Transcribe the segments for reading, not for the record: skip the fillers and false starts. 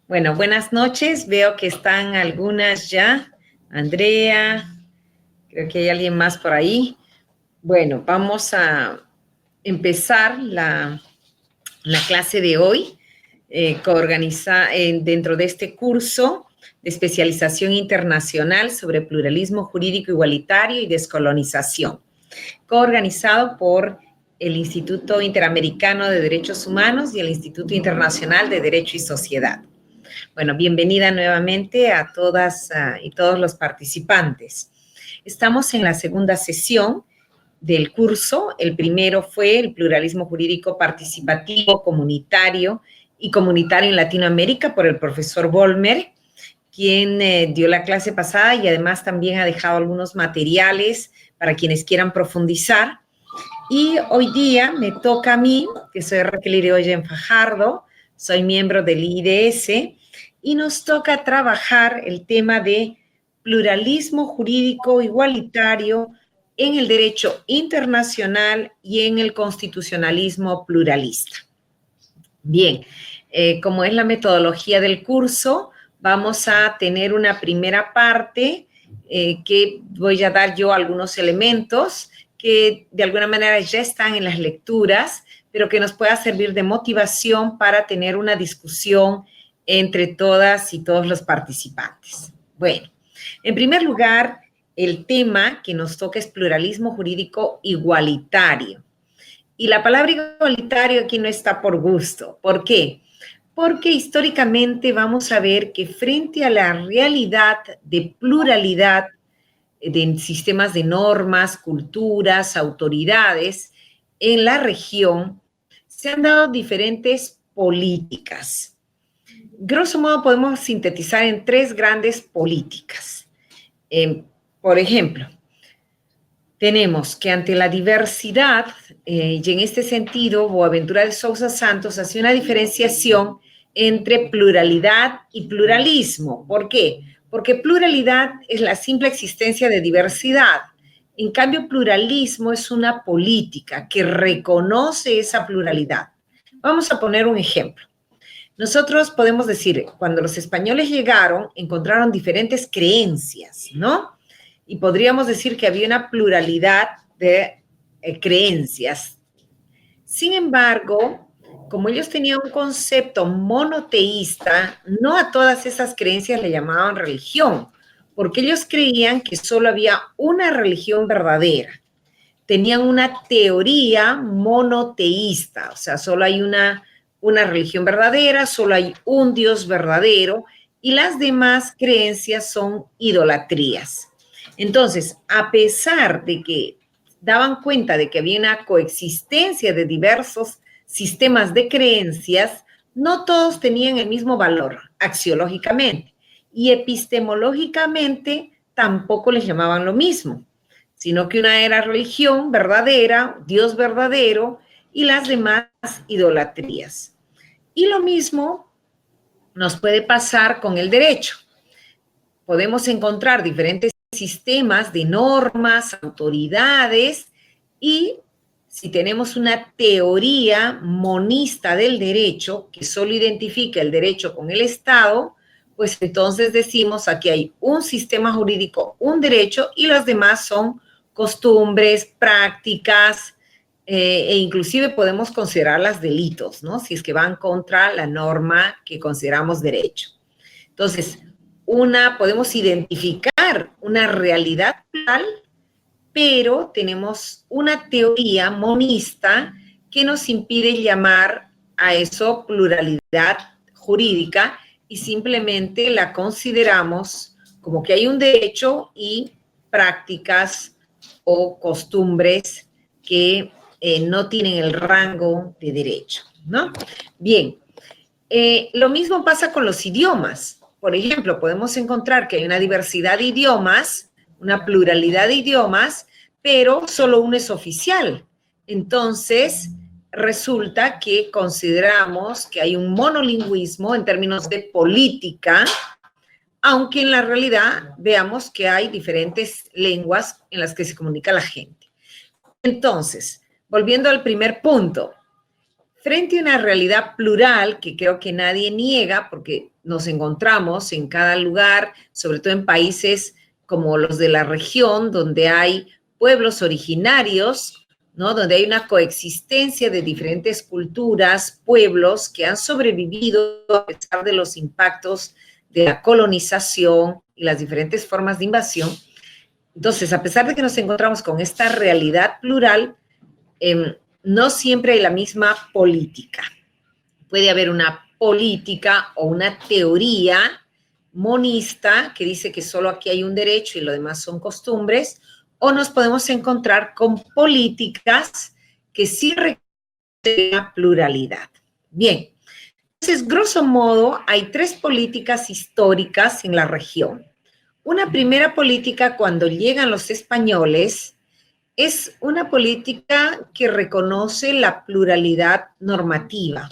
Bueno, buenas noches. Veo que están algunas ya. Andrea, creo que hay alguien más por ahí. Bueno, vamos a empezar la clase de hoy dentro de este curso de especialización internacional sobre pluralismo jurídico igualitario y descolonización, coorganizado por el Instituto Interamericano de Derechos Humanos y el Instituto Internacional de Derecho y Sociedad. Bueno, bienvenida nuevamente a todas y todos los participantes. Estamos en la segunda sesión del curso. El primero fue el pluralismo jurídico participativo, comunitario y comunitario en Latinoamérica por el profesor Vollmer, quien dio la clase pasada y además también ha dejado algunos materiales para quienes quieran profundizar. Y hoy día me toca a mí, que soy Raquel Irigoyen Fajardo, soy miembro del IDS, y nos toca trabajar el tema de pluralismo jurídico igualitario en el derecho internacional y en el constitucionalismo pluralista. Bien, como es la metodología del curso, vamos a tener una primera parte que voy a dar yo algunos elementos que de alguna manera ya están en las lecturas, pero que nos pueda servir de motivación para tener una discusión entre todas y todos los participantes. Bueno, en primer lugar, el tema que nos toca es pluralismo jurídico igualitario. Y la palabra igualitario aquí no está por gusto. ¿Por qué? Porque históricamente vamos a ver que frente a la realidad de pluralidad de sistemas de normas, culturas, autoridades en la región, se han dado diferentes políticas. Grosso modo podemos sintetizar en tres grandes políticas. Por ejemplo, tenemos que ante la diversidad, y en este sentido, Boaventura de Sousa Santos hace una diferenciación entre pluralidad y pluralismo. ¿Por qué? Porque pluralidad es la simple existencia de diversidad. En cambio, pluralismo es una política que reconoce esa pluralidad. Vamos a poner un ejemplo. Nosotros podemos decir, cuando los españoles llegaron, encontraron diferentes creencias, ¿no? Y podríamos decir que había una pluralidad de creencias. Sin embargo, como ellos tenían un concepto monoteísta, no a todas esas creencias le llamaban religión, porque ellos creían que solo había una religión verdadera. Tenían una teoría monoteísta, o sea, solo hay una religión verdadera, solo hay un Dios verdadero, y las demás creencias son idolatrías. Entonces, a pesar de que daban cuenta de que había una coexistencia de diversos sistemas de creencias, no todos tenían el mismo valor axiológicamente y epistemológicamente tampoco les llamaban lo mismo, sino que una era religión verdadera, Dios verdadero, y las demás idolatrías. Y lo mismo nos puede pasar con el derecho. Podemos encontrar diferentes sistemas de normas, autoridades, y si tenemos una teoría monista del derecho que solo identifica el derecho con el Estado, pues entonces decimos aquí hay un sistema jurídico, un derecho, y los demás son costumbres, prácticas, e inclusive podemos considerarlas delitos, ¿no? Si es que van contra la norma que consideramos derecho. Entonces, podemos identificar una realidad plural, pero tenemos una teoría monista que nos impide llamar a eso pluralidad jurídica y simplemente la consideramos como que hay un derecho y prácticas o costumbres que no tienen el rango de derecho, ¿no? Bien, lo mismo pasa con los idiomas. Por ejemplo, podemos encontrar que hay una diversidad de idiomas, una pluralidad de idiomas, pero solo uno es oficial. Entonces, resulta que consideramos que hay un monolingüismo en términos de política, aunque en la realidad veamos que hay diferentes lenguas en las que se comunica la gente. Entonces, volviendo al primer punto, frente a una realidad plural que creo que nadie niega, porque nos encontramos en cada lugar, sobre todo en países como los de la región, donde hay pueblos originarios, ¿no? Donde hay una coexistencia de diferentes culturas, pueblos que han sobrevivido a pesar de los impactos de la colonización y las diferentes formas de invasión. Entonces, a pesar de que nos encontramos con esta realidad plural, no siempre hay la misma política. Puede haber una política o una teoría monista que dice que solo aquí hay un derecho y lo demás son costumbres, o nos podemos encontrar con políticas que sí reconocen la pluralidad. Bien, entonces, grosso modo, hay 3 políticas históricas en la región. Una primera política cuando llegan los españoles es una política que reconoce la pluralidad normativa.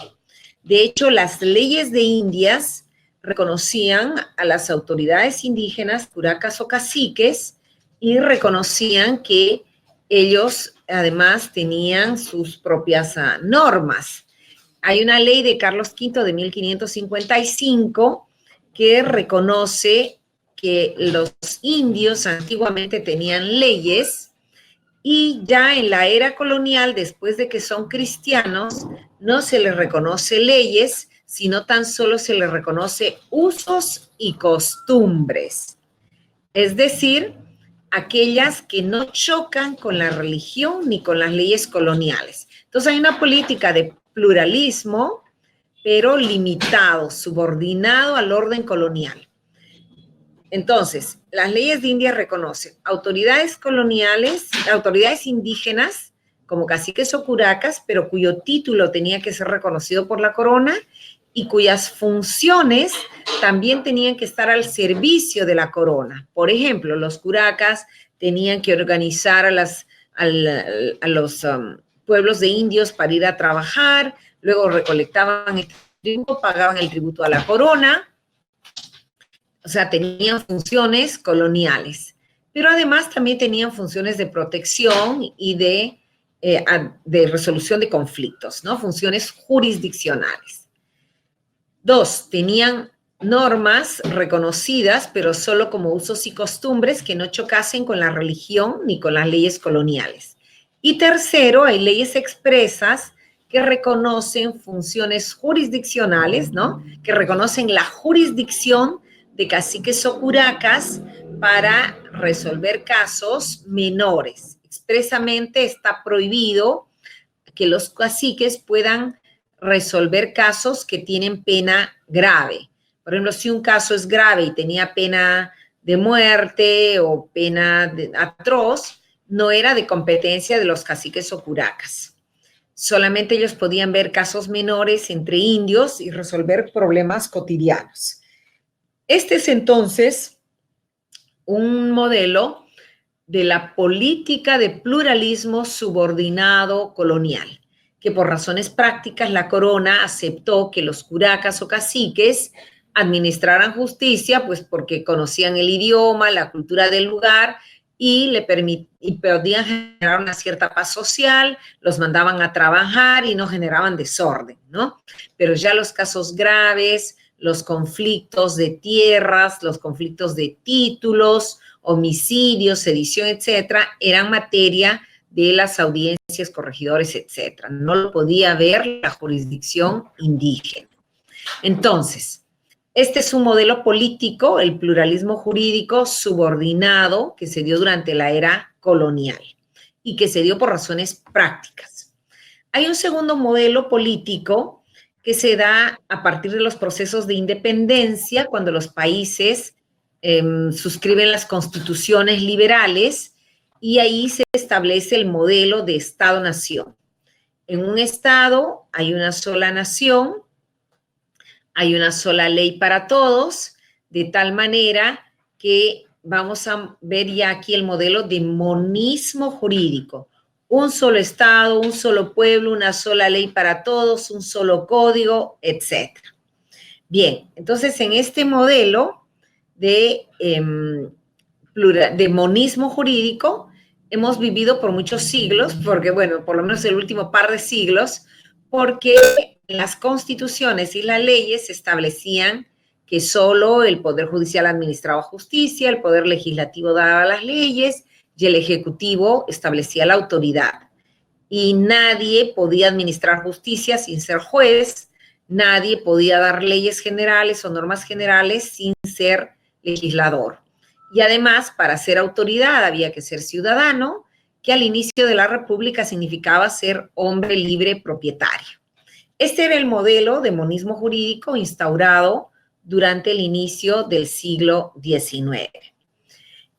De hecho, las leyes de Indias reconocían a las autoridades indígenas, curacas o caciques, y reconocían que ellos además tenían sus propias normas. Hay una ley de Carlos V de 1555 que reconoce que los indios antiguamente tenían leyes y ya en la era colonial, después de que son cristianos, no se les reconoce leyes, sino tan solo se les reconoce usos y costumbres. Es decir, aquellas que no chocan con la religión ni con las leyes coloniales. Entonces hay una política de pluralismo, pero limitado, subordinado al orden colonial. Entonces, las leyes de India reconocen autoridades coloniales, autoridades indígenas, como caciques o curacas, pero cuyo título tenía que ser reconocido por la corona y cuyas funciones también tenían que estar al servicio de la corona. Por ejemplo, los curacas tenían que organizar a los pueblos de indios para ir a trabajar, luego recolectaban el tributo, pagaban el tributo a la corona. O sea, tenían funciones coloniales, pero además también tenían funciones de protección y de resolución de conflictos, ¿no? Funciones jurisdiccionales. 2, tenían normas reconocidas, pero solo como usos y costumbres que no chocasen con la religión ni con las leyes coloniales. Y tercero, hay leyes expresas que reconocen funciones jurisdiccionales, ¿no? Que reconocen la jurisdicción de caciques o curacas para resolver casos menores. Expresamente está prohibido que los caciques puedan resolver casos que tienen pena grave. Por ejemplo, si un caso es grave y tenía pena de muerte o pena atroz, no era de competencia de los caciques o curacas. Solamente ellos podían ver casos menores entre indios y resolver problemas cotidianos. Este es entonces un modelo de la política de pluralismo subordinado colonial, que por razones prácticas la corona aceptó que los curacas o caciques administraran justicia, pues porque conocían el idioma, la cultura del lugar y podían generar una cierta paz social, los mandaban a trabajar y no generaban desorden, ¿no? Pero ya los casos graves, los conflictos de tierras, los conflictos de títulos, homicidios, sedición, etcétera, eran materia de las audiencias, corregidores, etcétera. No lo podía ver la jurisdicción indígena. Entonces, este es un modelo político, el pluralismo jurídico subordinado que se dio durante la era colonial y que se dio por razones prácticas. Hay un segundo modelo político que se da a partir de los procesos de independencia, cuando los países suscriben las constituciones liberales y ahí se establece el modelo de Estado-nación. En un Estado hay una sola nación, hay una sola ley para todos, de tal manera que vamos a ver ya aquí el modelo de monismo jurídico. Un solo Estado, un solo pueblo, una sola ley para todos, un solo código, etc. Bien, entonces en este modelo de monismo jurídico hemos vivido por muchos siglos, porque bueno, por lo menos el último par de siglos, porque las constituciones y las leyes establecían que solo el Poder Judicial administraba justicia, el Poder Legislativo daba las leyes y el Ejecutivo establecía la autoridad. Y nadie podía administrar justicia sin ser juez, nadie podía dar leyes generales o normas generales sin ser legislador. Y además, para ser autoridad había que ser ciudadano, que al inicio de la República significaba ser hombre libre propietario. Este era el modelo de monismo jurídico instaurado durante el inicio del siglo XIX.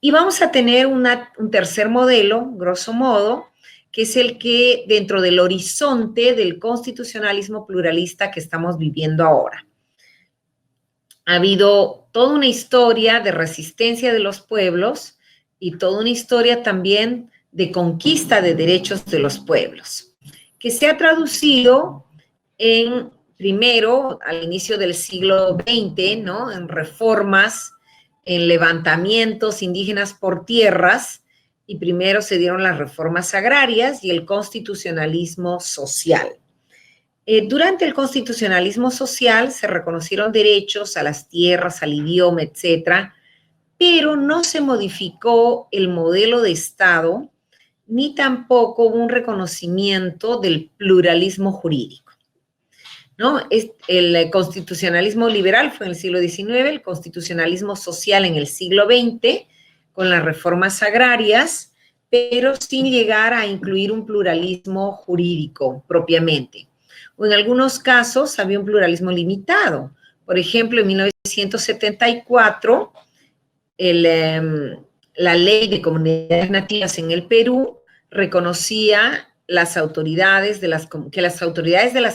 Y vamos a tener un tercer modelo, grosso modo, que es el que dentro del horizonte del constitucionalismo pluralista que estamos viviendo ahora. Ha habido toda una historia de resistencia de los pueblos y toda una historia también de conquista de derechos de los pueblos, que se ha traducido en, primero, al inicio del siglo XX, ¿no?, en reformas, en levantamientos indígenas por tierras, y primero se dieron las reformas agrarias y el constitucionalismo social. Durante el constitucionalismo social se reconocieron derechos a las tierras, al idioma, etcétera, pero no se modificó el modelo de Estado, ni tampoco hubo un reconocimiento del pluralismo jurídico, ¿no? El constitucionalismo liberal fue en el siglo XIX, el constitucionalismo social en el siglo XX, con las reformas agrarias, pero sin llegar a incluir un pluralismo jurídico propiamente. O en algunos casos había un pluralismo limitado. Por ejemplo, en 1974, la ley de comunidades nativas en el Perú reconocía que las autoridades de las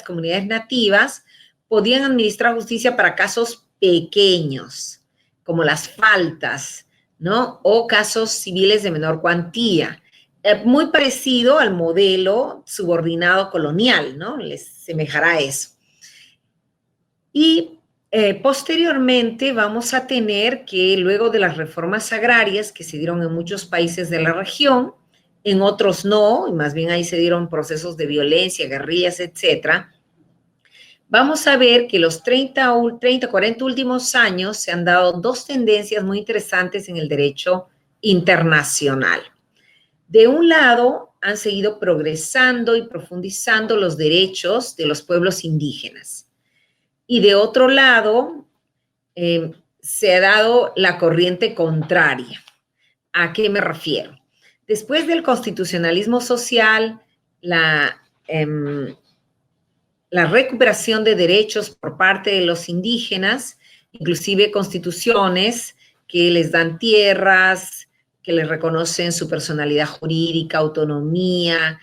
comunidades nativas podían administrar justicia para casos pequeños, como las faltas, ¿no?, o casos civiles de menor cuantía. Muy parecido al modelo subordinado colonial, ¿no? Les semejará a eso. Y posteriormente vamos a tener que luego de las reformas agrarias que se dieron en muchos países de la región, en otros no, y más bien ahí se dieron procesos de violencia, guerrillas, etcétera, vamos a ver que los 30, 40 últimos años se han dado dos tendencias muy interesantes en el derecho internacional. De un lado, han seguido progresando y profundizando los derechos de los pueblos indígenas. Y de otro lado, se ha dado la corriente contraria. ¿A qué me refiero? Después del constitucionalismo social, la recuperación de derechos por parte de los indígenas, inclusive constituciones que les dan tierras, que les reconocen su personalidad jurídica, autonomía,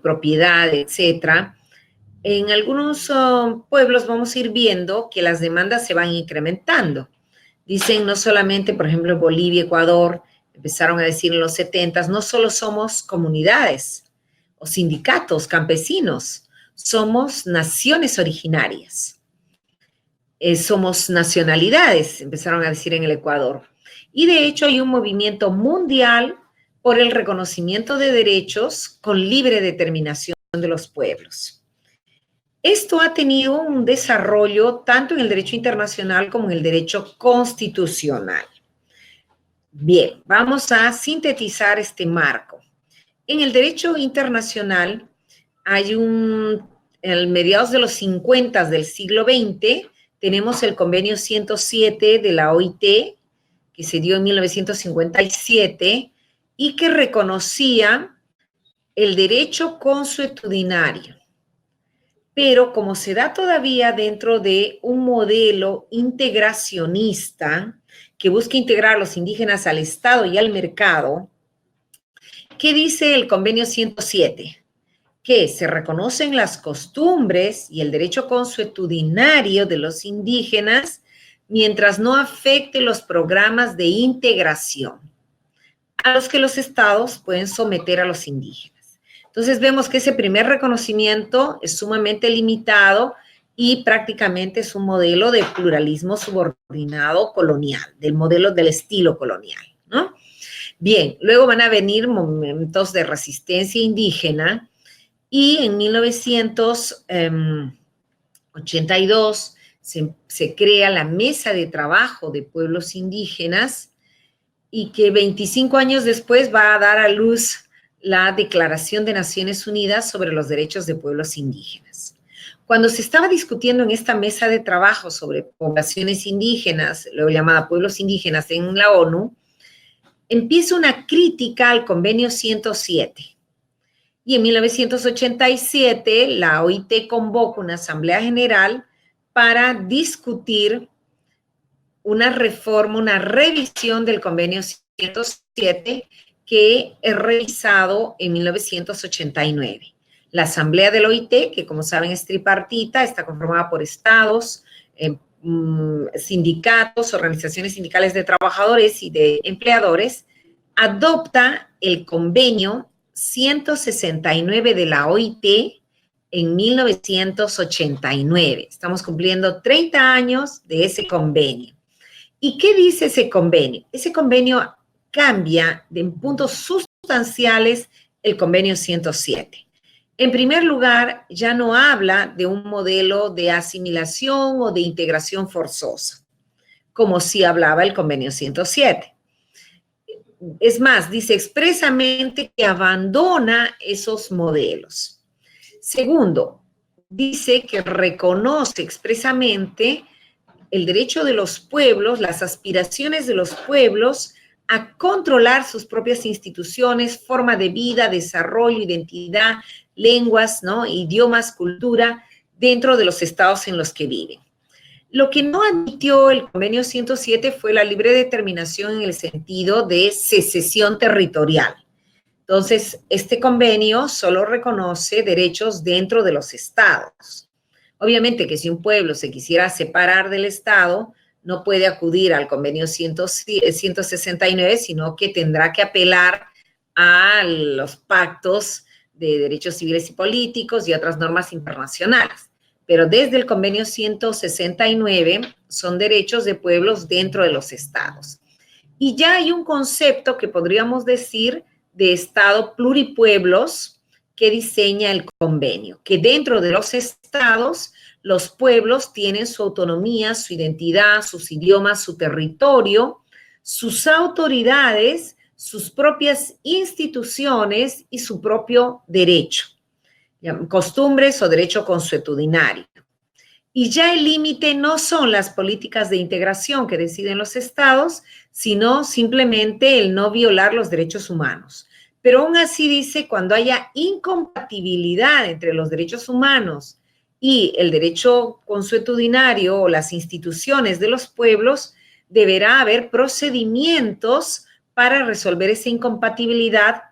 propiedad, etcétera. En algunos pueblos vamos a ir viendo que las demandas se van incrementando. Dicen no solamente, por ejemplo, Bolivia, Ecuador, empezaron a decir en los 70s, no solo somos comunidades o sindicatos campesinos, somos naciones originarias. Somos nacionalidades, empezaron a decir en el Ecuador. Y de hecho hay un movimiento mundial por el reconocimiento de derechos con libre determinación de los pueblos. Esto ha tenido un desarrollo tanto en el derecho internacional como en el derecho constitucional. Bien, vamos a sintetizar este marco. En el derecho internacional hay en mediados de los 50 del siglo XX, tenemos el convenio 107 de la OIT, que se dio en 1957, y que reconocía el derecho consuetudinario. Pero como se da todavía dentro de un modelo integracionista que busca integrar a los indígenas al Estado y al mercado, ¿qué dice el convenio 107? Que se reconocen las costumbres y el derecho consuetudinario de los indígenas mientras no afecte los programas de integración a los que los estados pueden someter a los indígenas. Entonces vemos que ese primer reconocimiento es sumamente limitado y prácticamente es un modelo de pluralismo subordinado colonial, del modelo del estilo colonial, ¿no? Bien, luego van a venir momentos de resistencia indígena Y en 1982 se crea la Mesa de Trabajo de Pueblos Indígenas y que 25 años después va a dar a luz la Declaración de Naciones Unidas sobre los Derechos de Pueblos Indígenas. Cuando se estaba discutiendo en esta mesa de trabajo sobre poblaciones indígenas, luego llamada pueblos indígenas en la ONU, empieza una crítica al Convenio 107. Y en 1987 la OIT convoca una asamblea general para discutir una reforma, una revisión del Convenio 107 que es revisado en 1989. La Asamblea de la OIT, que como saben es tripartita, está conformada por estados, sindicatos, organizaciones sindicales de trabajadores y de empleadores, adopta el Convenio 169 de la OIT en 1989. Estamos cumpliendo 30 años de ese convenio. ¿Y qué dice ese convenio? Ese convenio cambia en puntos sustanciales el convenio 107. En primer lugar, ya no habla de un modelo de asimilación o de integración forzosa, como sí hablaba el convenio 107. Es más, dice expresamente que abandona esos modelos. Segundo, dice que reconoce expresamente el derecho de los pueblos, las aspiraciones de los pueblos a controlar sus propias instituciones, forma de vida, desarrollo, identidad, lenguas, ¿no? Idiomas, cultura, dentro de los estados en los que viven. Lo que no admitió el convenio 107 fue la libre determinación en el sentido de secesión territorial. Entonces, este convenio solo reconoce derechos dentro de los estados. Obviamente que si un pueblo se quisiera separar del estado, no puede acudir al convenio 169, sino que tendrá que apelar a los pactos de derechos civiles y políticos y otras normas internacionales. Pero desde el convenio 169 son derechos de pueblos dentro de los estados. Y ya hay un concepto que podríamos decir de estado pluripueblos que diseña el convenio, que dentro de los estados los pueblos tienen su autonomía, su identidad, sus idiomas, su territorio, sus autoridades, sus propias instituciones y su propio derecho, costumbres o derecho consuetudinario. Y ya el límite no son las políticas de integración que deciden los estados, sino simplemente el no violar los derechos humanos. Pero aún así dice, cuando haya incompatibilidad entre los derechos humanos y el derecho consuetudinario o las instituciones de los pueblos, deberá haber procedimientos para resolver esa incompatibilidad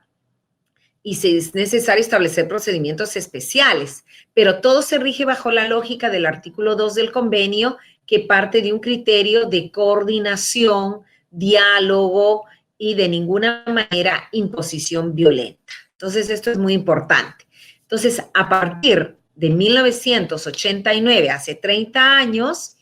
y si es necesario establecer procedimientos especiales, pero todo se rige bajo la lógica del artículo 2 del convenio, que parte de un criterio de coordinación, diálogo y de ninguna manera imposición violenta. Entonces, esto es muy importante. Entonces, a partir de 1989, hace 30 años,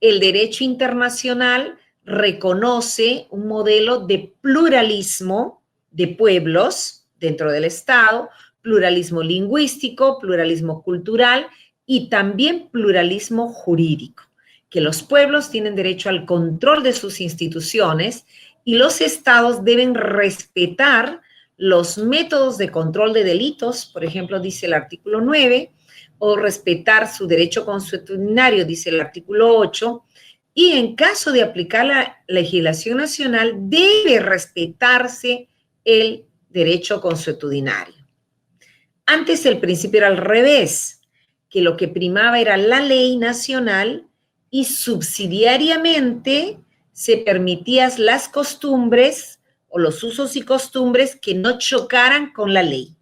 el derecho internacional reconoce un modelo de pluralismo de pueblos dentro del Estado, pluralismo lingüístico, pluralismo cultural y también pluralismo jurídico, que los pueblos tienen derecho al control de sus instituciones y los estados deben respetar los métodos de control de delitos, por ejemplo, dice el artículo 9, o respetar su derecho consuetudinario, dice el artículo 8, y en caso de aplicar la legislación nacional, debe respetarse el derecho consuetudinario. Antes el principio era al revés, que lo que primaba era la ley nacional y subsidiariamente se permitían las costumbres o los usos y costumbres que no chocaran con la ley.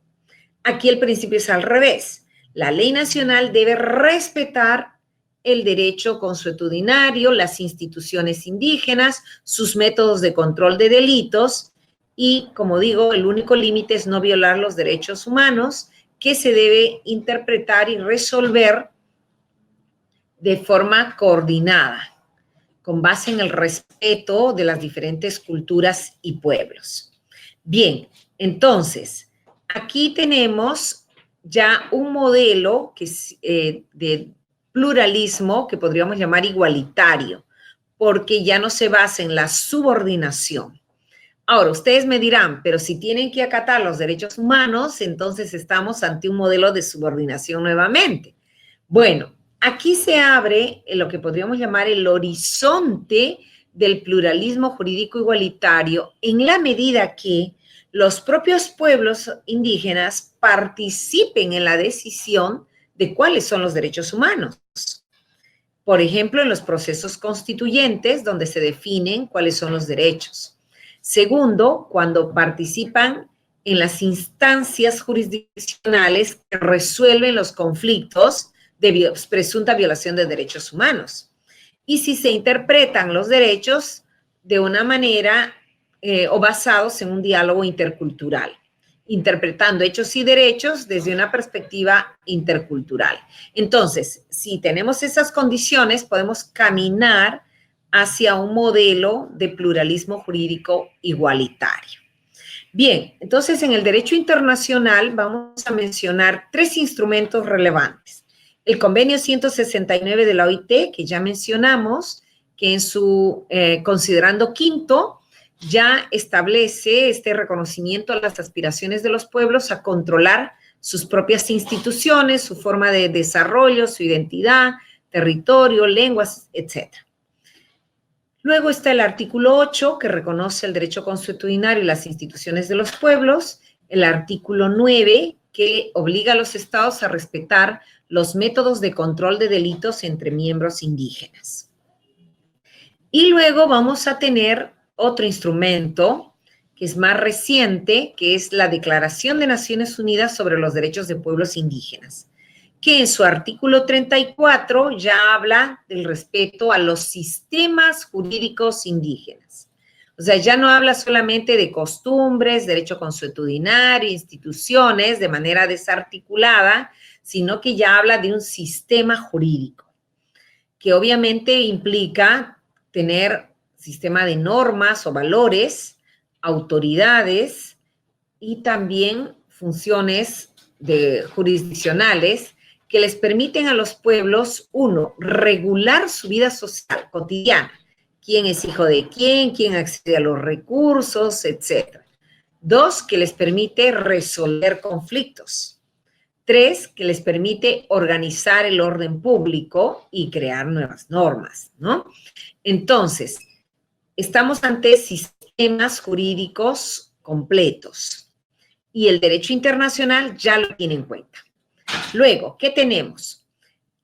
Aquí el principio es al revés. La ley nacional debe respetar el derecho consuetudinario, las instituciones indígenas, sus métodos de control de delitos y, como digo, el único límite es no violar los derechos humanos, que se debe interpretar y resolver de forma coordinada, con base en el respeto de las diferentes culturas y pueblos. Bien, entonces, aquí tenemos ya un modelo que es, de pluralismo que podríamos llamar igualitario, porque ya no se basa en la subordinación. Ahora, ustedes me dirán, pero si tienen que acatar los derechos humanos, entonces estamos ante un modelo de subordinación nuevamente. Bueno, aquí se abre lo que podríamos llamar el horizonte del pluralismo jurídico igualitario en la medida que los propios pueblos indígenas participen en la decisión de cuáles son los derechos humanos. Por ejemplo, en los procesos constituyentes, donde se definen cuáles son los derechos. Segundo, cuando participan en las instancias jurisdiccionales que resuelven los conflictos de presunta violación de derechos humanos. Y si se interpretan los derechos de una manera o basados en un diálogo intercultural, interpretando hechos y derechos desde una perspectiva intercultural. Entonces, si tenemos esas condiciones, podemos caminar hacia un modelo de pluralismo jurídico igualitario. Bien, entonces en el derecho internacional vamos a mencionar 3 instrumentos relevantes. El convenio 169 de la OIT, que ya mencionamos, que en su considerando quinto ya establece este reconocimiento a las aspiraciones de los pueblos a controlar sus propias instituciones, su forma de desarrollo, su identidad, territorio, lenguas, etc. Luego está el artículo 8, que reconoce el derecho consuetudinario y las instituciones de los pueblos. El artículo 9, que obliga a los estados a respetar los métodos de control de delitos entre miembros indígenas. Y luego vamos a tener otro instrumento que es más reciente, que es la Declaración de Naciones Unidas sobre los Derechos de Pueblos Indígenas, que en su artículo 34 ya habla del respeto a los sistemas jurídicos indígenas. O sea, ya no habla solamente de costumbres, derecho consuetudinario, instituciones de manera desarticulada, sino que ya habla de un sistema jurídico, que obviamente implica tener sistema de normas o valores, autoridades y también funciones jurisdiccionales que les permiten a los pueblos, uno, regular su vida social cotidiana, quién es hijo de quién accede a los recursos, etc. Dos, que les permite resolver conflictos. Tres, que les permite organizar el orden público y crear nuevas normas, ¿no? Entonces, estamos ante sistemas jurídicos completos y el derecho internacional ya lo tiene en cuenta. Luego, ¿qué tenemos?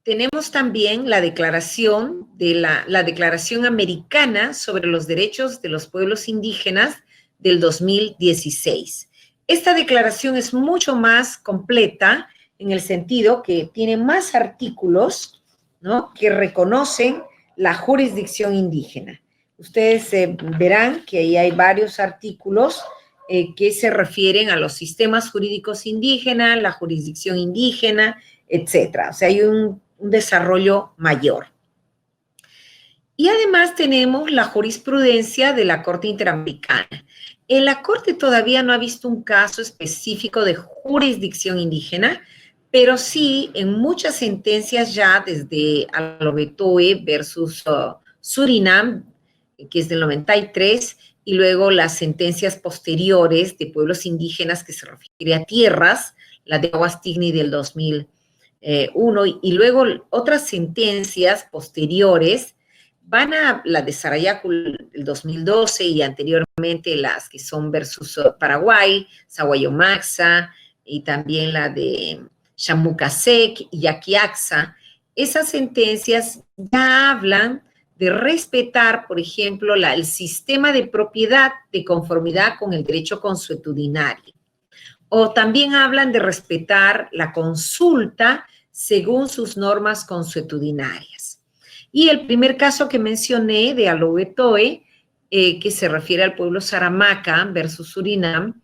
Tenemos también la declaración la Declaración Americana sobre los Derechos de los Pueblos Indígenas del 2016. Esta declaración es mucho más completa en el sentido que tiene más artículos, ¿no?, que reconocen la jurisdicción indígena. Ustedes verán que ahí hay varios artículos que se refieren a los sistemas jurídicos indígenas, la jurisdicción indígena, etcétera. O sea, hay un desarrollo mayor. Y además tenemos la jurisprudencia de la Corte Interamericana. En la Corte todavía no ha visto un caso específico de jurisdicción indígena, pero sí en muchas sentencias ya desde Alobetoe versus Surinam, que es del 93, y luego las sentencias posteriores de pueblos indígenas que se refiere a tierras, la de Aguastigny del 2001, y luego otras sentencias posteriores van a la de Sarayacul del 2012 y anteriormente las que son versus Paraguay, Saguayomaxa y también la de Chamucasec y Yaquiaxa. Esas sentencias ya hablan de respetar, por ejemplo, el sistema de propiedad de conformidad con el derecho consuetudinario. O también hablan de respetar la consulta según sus normas consuetudinarias. Y el primer caso que mencioné de Alobetoe, que se refiere al pueblo Saramaca versus Surinam,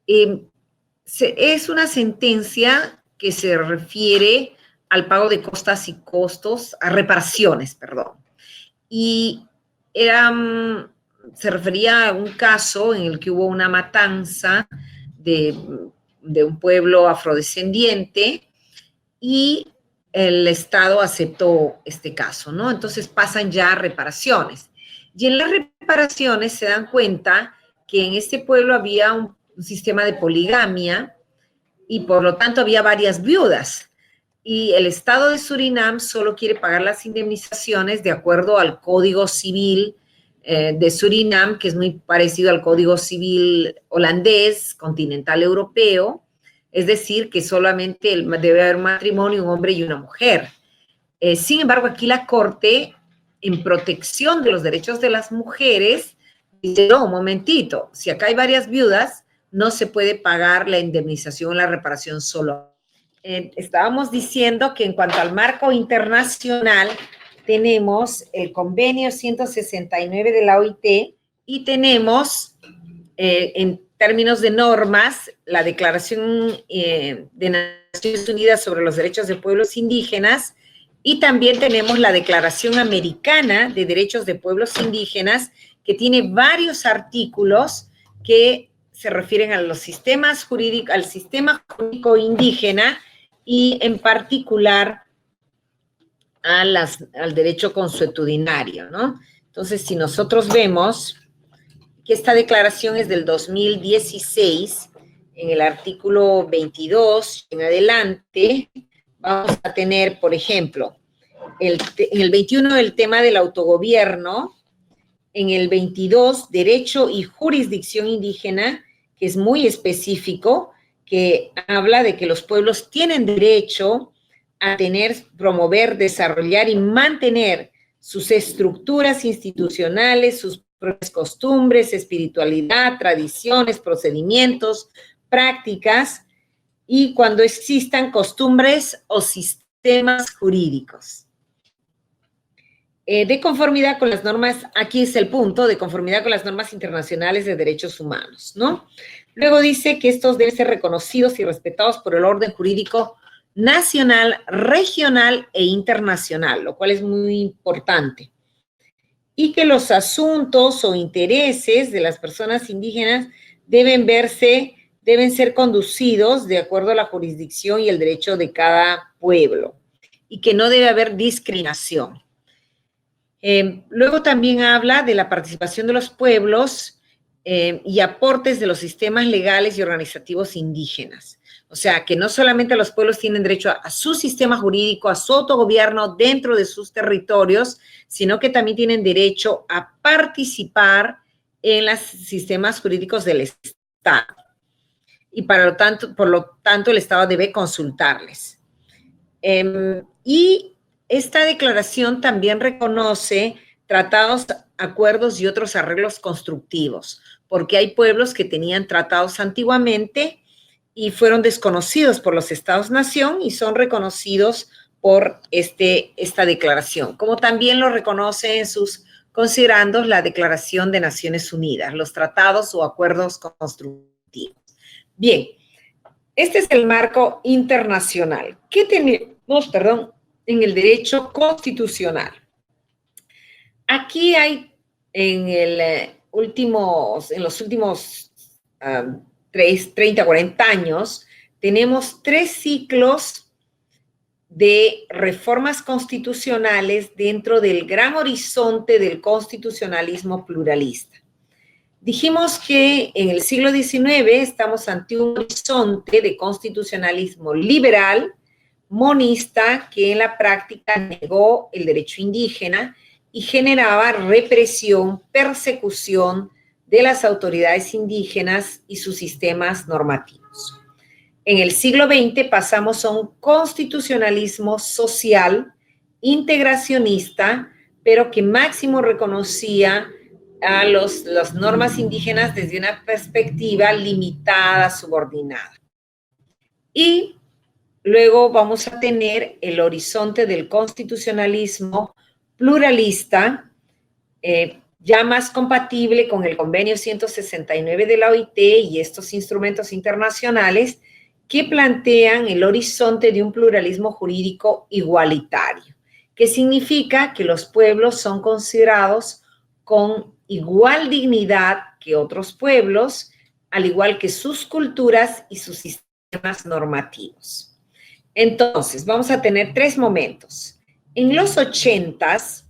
es una sentencia que se refiere al pago de costas y costos, a reparaciones, perdón. Y se refería a un caso en el que hubo una matanza de de un pueblo afrodescendiente y el Estado aceptó este caso, ¿no? Entonces pasan ya a reparaciones. Y en las reparaciones se dan cuenta que en este pueblo había un sistema de poligamia y por lo tanto había varias viudas. Y el Estado de Surinam solo quiere pagar las indemnizaciones de acuerdo al Código Civil de Surinam, que es muy parecido al Código Civil holandés, continental europeo, es decir, que solamente debe haber un matrimonio, un hombre y una mujer. Sin embargo, aquí la Corte, en protección de los derechos de las mujeres, dice, no, un momentito, si acá hay varias viudas, no se puede pagar la indemnización o la reparación solo. Estábamos diciendo que en cuanto al marco internacional, tenemos el convenio 169 de la OIT y tenemos, en términos de normas, la Declaración de Naciones Unidas sobre los Derechos de Pueblos Indígenas y también tenemos la Declaración Americana de Derechos de Pueblos Indígenas, que tiene varios artículos que se refieren a los sistemas jurídicos, al sistema jurídico indígena y en particular al derecho consuetudinario, ¿no? Entonces, si nosotros vemos que esta declaración es del 2016, en el artículo 22 en adelante, vamos a tener, por ejemplo, en el 21 el tema del autogobierno, en el 22 derecho y jurisdicción indígena, que es muy específico, que habla de que los pueblos tienen derecho a tener, promover, desarrollar y mantener sus estructuras institucionales, sus propias costumbres, espiritualidad, tradiciones, procedimientos, prácticas, y cuando existan costumbres o sistemas jurídicos. De conformidad con las normas, aquí es el punto, de conformidad con las normas internacionales de derechos humanos, ¿no? Luego dice que estos deben ser reconocidos y respetados por el orden jurídico nacional, regional e internacional, lo cual es muy importante. Y que los asuntos o intereses de las personas indígenas deben ser conducidos de acuerdo a la jurisdicción y el derecho de cada pueblo, y que no debe haber discriminación. Luego también habla de la participación de los pueblos y aportes de los sistemas legales y organizativos indígenas. O sea, que no solamente los pueblos tienen derecho a su sistema jurídico, a su autogobierno dentro de sus territorios, sino que también tienen derecho a participar en los sistemas jurídicos del Estado. Y por lo tanto, el Estado debe consultarles. Y esta declaración también reconoce tratados, acuerdos y otros arreglos constructivos, porque hay pueblos que tenían tratados antiguamente y fueron desconocidos por los Estados-nación y son reconocidos por esta declaración, como también lo reconoce en sus considerandos la Declaración de Naciones Unidas, los tratados o acuerdos constructivos. Bien, este es el marco internacional. ¿Qué tenemos, en el derecho constitucional? Aquí hay en los últimos 30, 40 años, tenemos 3 ciclos de reformas constitucionales dentro del gran horizonte del constitucionalismo pluralista. Dijimos que en el siglo XIX estamos ante un horizonte de constitucionalismo liberal, monista, que en la práctica negó el derecho indígena y generaba represión, persecución de las autoridades indígenas y sus sistemas normativos. En el siglo XX pasamos a un constitucionalismo social, integracionista, pero que máximo reconocía a las normas indígenas desde una perspectiva limitada, subordinada. Y luego vamos a tener el horizonte del constitucionalismo pluralista, ya más compatible con el convenio 169 de la OIT y estos instrumentos internacionales que plantean el horizonte de un pluralismo jurídico igualitario, que significa que los pueblos son considerados con igual dignidad que otros pueblos, al igual que sus culturas y sus sistemas sistemas normativos. Entonces, vamos a tener 3 momentos. En los 80s,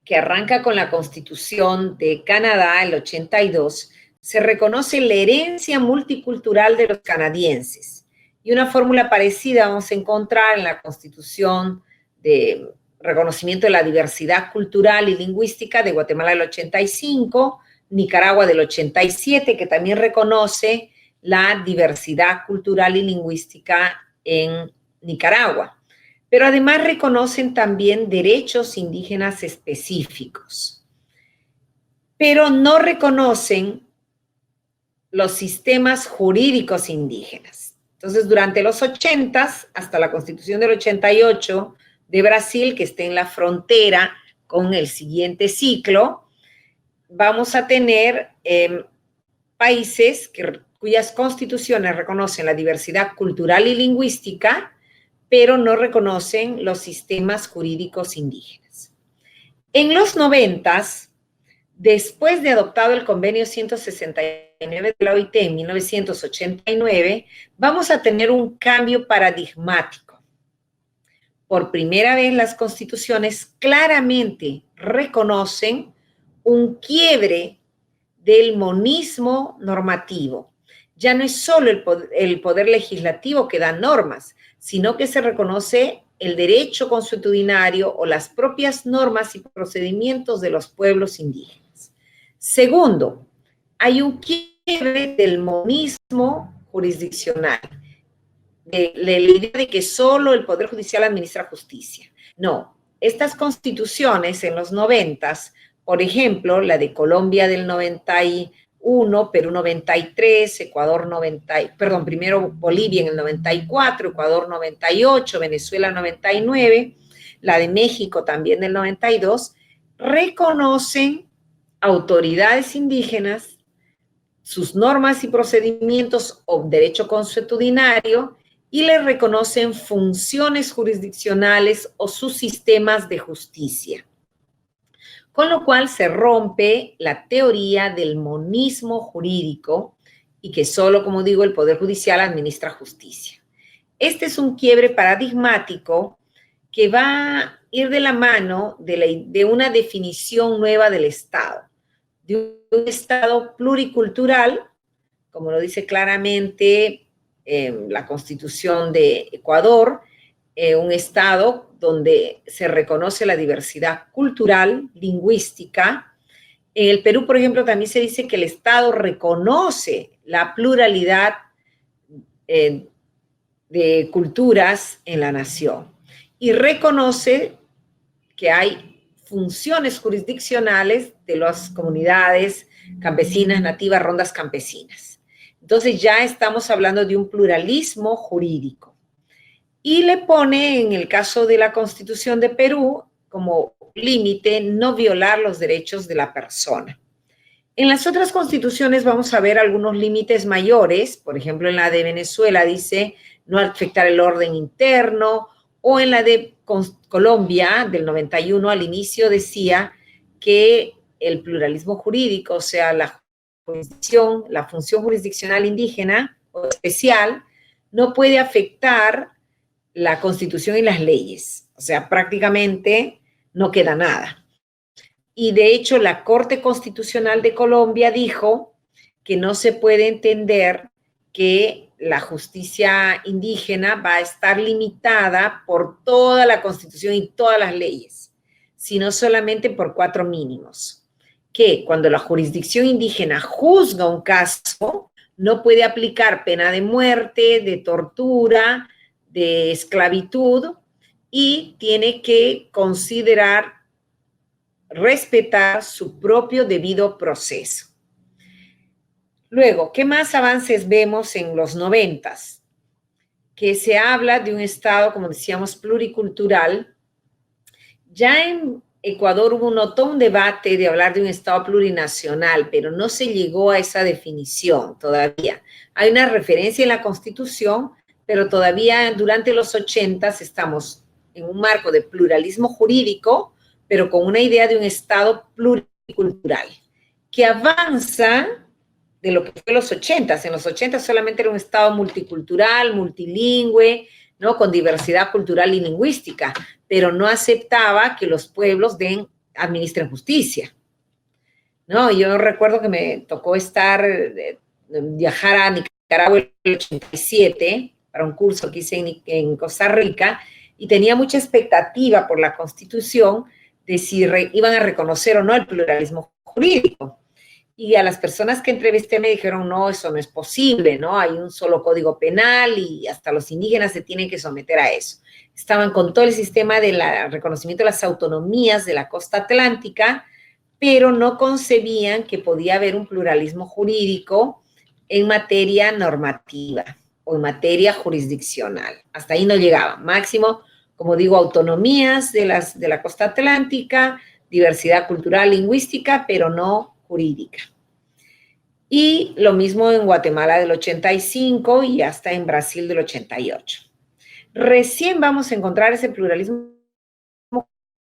que arranca con la Constitución de Canadá, el 82, se reconoce la herencia multicultural de los canadienses. Y una fórmula parecida vamos a encontrar en la Constitución de reconocimiento de la diversidad cultural y lingüística de Guatemala del 85, Nicaragua del 87, que también reconoce la diversidad cultural y lingüística en Nicaragua. Pero además reconocen también derechos indígenas específicos. Pero no reconocen los sistemas jurídicos indígenas. Entonces, durante los 80s, hasta la Constitución del 88 de Brasil, que está en la frontera con el siguiente ciclo, vamos a tener países cuyas constituciones reconocen la diversidad cultural y lingüística, pero no reconocen los sistemas jurídicos indígenas. En los 90s, después de adoptado el convenio 169 de la OIT en 1989, vamos a tener un cambio paradigmático. Por primera vez, las constituciones claramente reconocen un quiebre del monismo normativo. Ya no es solo el poder legislativo que da normas, sino que se reconoce el derecho consuetudinario o las propias normas y procedimientos de los pueblos indígenas. Segundo, hay un quiebre del monismo jurisdiccional, de la idea de que solo el Poder Judicial administra justicia. No, estas constituciones en los 90s, por ejemplo, la de Colombia del 91, Perú 93, Ecuador 90, perdón, primero Bolivia en el 94, Ecuador 98, Venezuela 99, la de México también del 92, reconocen autoridades indígenas, sus normas y procedimientos o derecho consuetudinario y les reconocen funciones jurisdiccionales o sus sistemas de justicia. Con lo cual se rompe la teoría del monismo jurídico y que solo, como digo, el Poder Judicial administra justicia. Este es un quiebre paradigmático que va a ir de la mano de una definición nueva del Estado, de un Estado pluricultural, como lo dice claramente la Constitución de Ecuador, un Estado donde se reconoce la diversidad cultural, lingüística. En el Perú, por ejemplo, también se dice que el Estado reconoce la pluralidad de culturas en la nación y reconoce que hay funciones jurisdiccionales de las comunidades campesinas, nativas, rondas campesinas. Entonces ya estamos hablando de un pluralismo jurídico. Y le pone, en el caso de la Constitución de Perú, como límite no violar los derechos de la persona. En las otras constituciones vamos a ver algunos límites mayores. Por ejemplo, en la de Venezuela dice no afectar el orden interno, o en la de Colombia del 91 al inicio decía que el pluralismo jurídico, o sea, la función jurisdiccional indígena o especial, no puede afectar la Constitución y las leyes. O sea, prácticamente no queda nada. Y de hecho, la Corte Constitucional de Colombia dijo que no se puede entender que la justicia indígena va a estar limitada por toda la Constitución y todas las leyes, sino solamente por 4 mínimos. Que cuando la jurisdicción indígena juzga un caso, no puede aplicar pena de muerte, de tortura, de esclavitud, y tiene que considerar, respetar su propio debido proceso. Luego, ¿qué más avances vemos en los 90s? Que se habla de un Estado, como decíamos, pluricultural. Ya en Ecuador hubo todo un debate de hablar de un Estado plurinacional, pero no se llegó a esa definición todavía. Hay una referencia en la Constitución, pero todavía durante los 80s estamos en un marco de pluralismo jurídico, pero con una idea de un Estado pluricultural, que avanza de lo que fue los 80s. En los 80 solamente era un Estado multicultural, multilingüe, ¿no? Con diversidad cultural y lingüística, pero no aceptaba que los pueblos administren justicia, ¿no? Yo recuerdo que me tocó viajar a Nicaragua en el 87 para un curso que hice en Costa Rica y tenía mucha expectativa por la Constitución de si iban a reconocer o no el pluralismo jurídico. Y a las personas que entrevisté me dijeron, no, eso no es posible, ¿no? Hay un solo código penal y hasta los indígenas se tienen que someter a eso. Estaban con todo el sistema del reconocimiento de las autonomías de la costa atlántica, pero no concebían que podía haber un pluralismo jurídico en materia normativa o en materia jurisdiccional. Hasta ahí no llegaba. Máximo, como digo, autonomías de la costa atlántica, diversidad cultural, lingüística, pero no jurídica. Y lo mismo en Guatemala del 85 y hasta en Brasil del 88. Recién vamos a encontrar ese pluralismo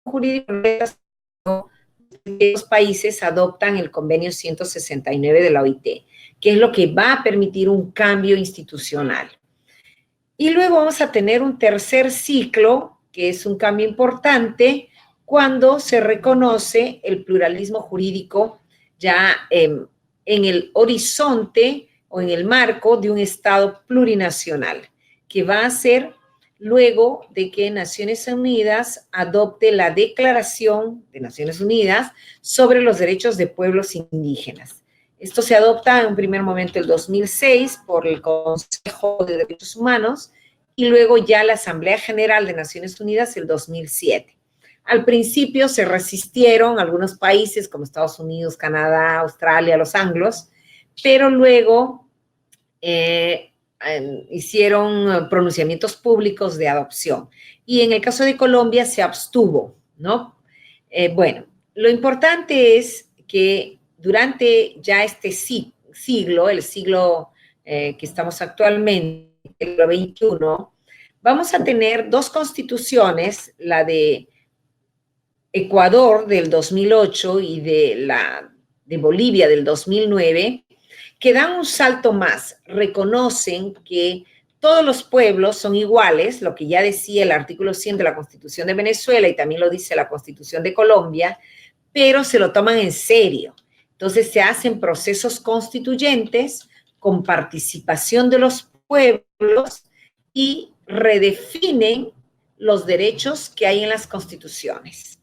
jurídico que los países adoptan el convenio 169 de la OIT, que es lo que va a permitir un cambio institucional. Y luego vamos a tener un tercer ciclo, que es un cambio importante, cuando se reconoce el pluralismo jurídico ya en el horizonte o en el marco de un Estado plurinacional, que va a ser luego de que Naciones Unidas adopte la Declaración de Naciones Unidas sobre los derechos de pueblos indígenas. Esto se adopta en un primer momento el 2006 por el Consejo de Derechos Humanos y luego ya la Asamblea General de Naciones Unidas el 2007. Al principio se resistieron algunos países como Estados Unidos, Canadá, Australia, los anglos, pero luego hicieron pronunciamientos públicos de adopción. Y en el caso de Colombia se abstuvo, ¿no? Bueno, lo importante es que durante ya este siglo, el siglo que estamos actualmente, el siglo XXI, vamos a tener dos constituciones, la de Ecuador del 2008 y de Bolivia del 2009, que dan un salto más, reconocen que todos los pueblos son iguales, lo que ya decía el artículo 100 de la Constitución de Venezuela y también lo dice la Constitución de Colombia, pero se lo toman en serio. Entonces se hacen procesos constituyentes con participación de los pueblos y redefinen los derechos que hay en las constituciones.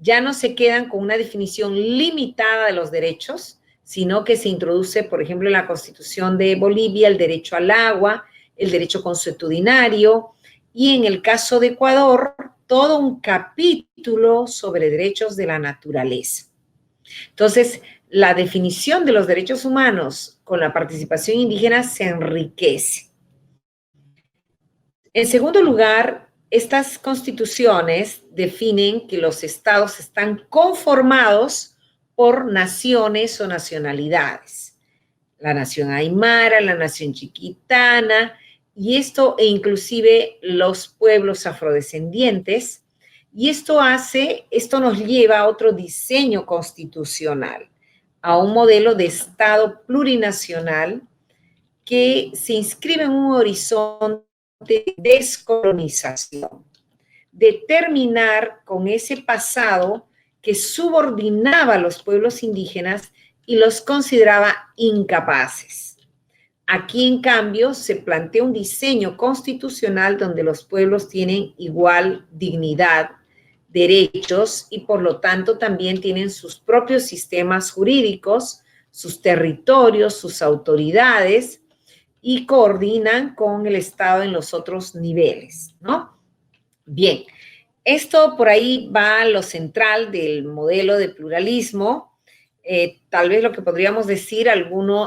Ya no se quedan con una definición limitada de los derechos, sino que se introduce, por ejemplo, en la Constitución de Bolivia, el derecho al agua, el derecho consuetudinario, y en el caso de Ecuador, todo un capítulo sobre derechos de la naturaleza. Entonces, la definición de los derechos humanos con la participación indígena se enriquece. En segundo lugar, estas constituciones definen que los estados están conformados por naciones o nacionalidades. La nación aymara, la nación chiquitana, y esto e inclusive los pueblos afrodescendientes, y esto nos lleva a otro diseño constitucional, a un modelo de Estado plurinacional que se inscribe en un horizonte de descolonización, de terminar con ese pasado que subordinaba a los pueblos indígenas y los consideraba incapaces. Aquí, en cambio, se plantea un diseño constitucional donde los pueblos tienen igual dignidad, derechos y por lo tanto también tienen sus propios sistemas jurídicos, sus territorios, sus autoridades y coordinan con el Estado en los otros niveles, ¿no? Bien, esto por ahí va a lo central del modelo de pluralismo. Tal vez lo que podríamos decir, ha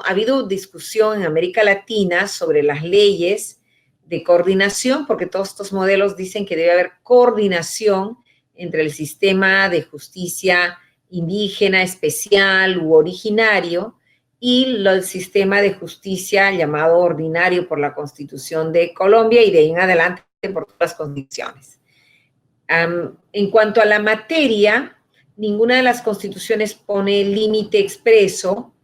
habido discusión en América Latina sobre las leyes de coordinación, porque todos estos modelos dicen que debe haber coordinación entre el sistema de justicia indígena, especial u originario, y el sistema de justicia llamado ordinario por la Constitución de Colombia y de ahí en adelante por todas las condiciones. En cuanto a la materia, ninguna de las constituciones pone límite expreso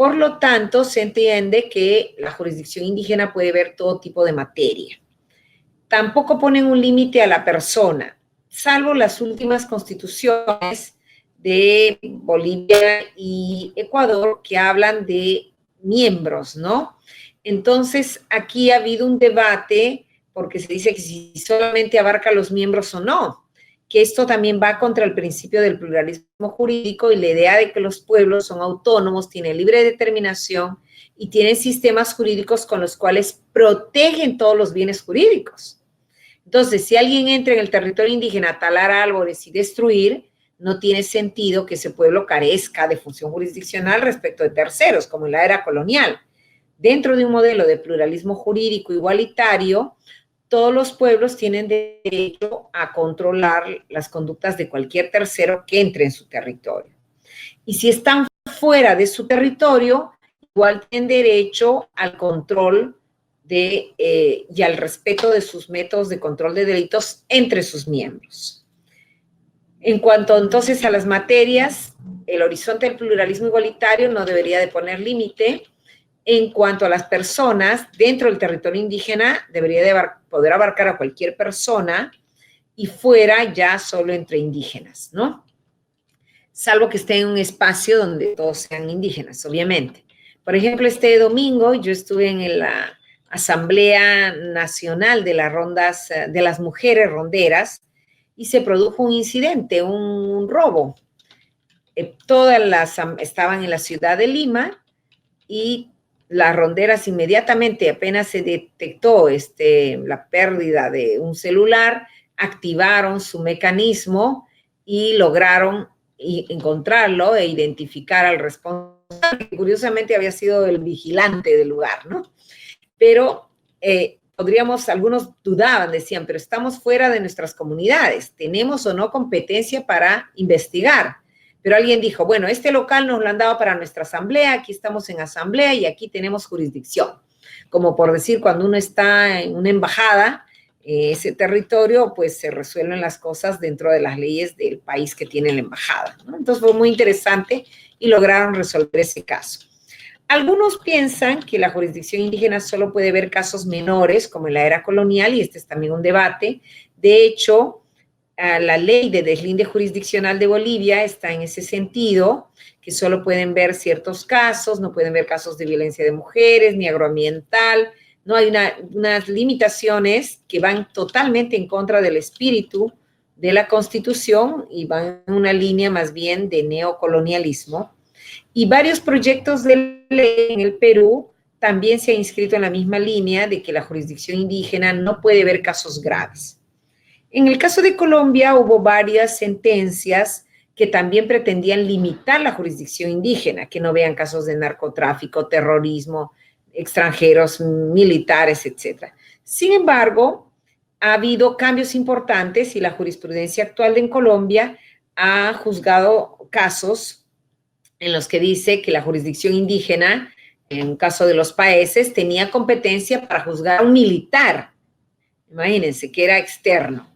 Por lo tanto, se entiende que la jurisdicción indígena puede ver todo tipo de materia. Tampoco ponen un límite a la persona, salvo las últimas constituciones de Bolivia y Ecuador que hablan de miembros, ¿no? Entonces, aquí ha habido un debate porque se dice que si solamente abarca a los miembros o no, que esto también va contra el principio del pluralismo jurídico y la idea de que los pueblos son autónomos, tienen libre determinación y tienen sistemas jurídicos con los cuales protegen todos los bienes jurídicos. Entonces, si alguien entra en el territorio indígena a talar árboles y destruir, no tiene sentido que ese pueblo carezca de función jurisdiccional respecto de terceros, como en la era colonial. Dentro de un modelo de pluralismo jurídico igualitario, todos los pueblos tienen derecho a controlar las conductas de cualquier tercero que entre en su territorio. Y si están fuera de su territorio, igual tienen derecho al control y al respeto de sus métodos de control de delitos entre sus miembros. En cuanto entonces a las materias, el horizonte del pluralismo igualitario no debería de poner límite. En cuanto a las personas, dentro del territorio indígena debería de poder abarcar a cualquier persona y fuera ya solo entre indígenas, ¿no? Salvo que esté en un espacio donde todos sean indígenas, obviamente. Por ejemplo, este domingo yo estuve en la Asamblea Nacional de las Mujeres Ronderas y se produjo un incidente, un robo. Estaban en la ciudad de Lima y las ronderas inmediatamente, apenas se detectó la pérdida de un celular, activaron su mecanismo y lograron encontrarlo e identificar al responsable, que curiosamente había sido el vigilante del lugar, ¿no? Pero algunos dudaban, decían, pero estamos fuera de nuestras comunidades, ¿tenemos o no competencia para investigar? Pero alguien dijo, bueno, este local nos lo han dado para nuestra asamblea, aquí estamos en asamblea y aquí tenemos jurisdicción. Como por decir, cuando uno está en una embajada, ese territorio, pues se resuelven las cosas dentro de las leyes del país que tiene la embajada, ¿no? Entonces fue muy interesante y lograron resolver ese caso. Algunos piensan que la jurisdicción indígena solo puede ver casos menores, como en la era colonial, y este es también un debate. De hecho, la ley de deslinde jurisdiccional de Bolivia está en ese sentido, que solo pueden ver ciertos casos, no pueden ver casos de violencia de mujeres, ni agroambiental, no hay unas limitaciones que van totalmente en contra del espíritu de la Constitución y van en una línea más bien de neocolonialismo. Y varios proyectos de ley en el Perú también se han inscrito en la misma línea de que la jurisdicción indígena no puede ver casos graves. En el caso de Colombia hubo varias sentencias que también pretendían limitar la jurisdicción indígena, que no vean casos de narcotráfico, terrorismo, extranjeros, militares, etc. Sin embargo, ha habido cambios importantes y la jurisprudencia actual en Colombia ha juzgado casos en los que dice que la jurisdicción indígena, en un caso de los paeses, tenía competencia para juzgar a un militar, imagínense, que era externo.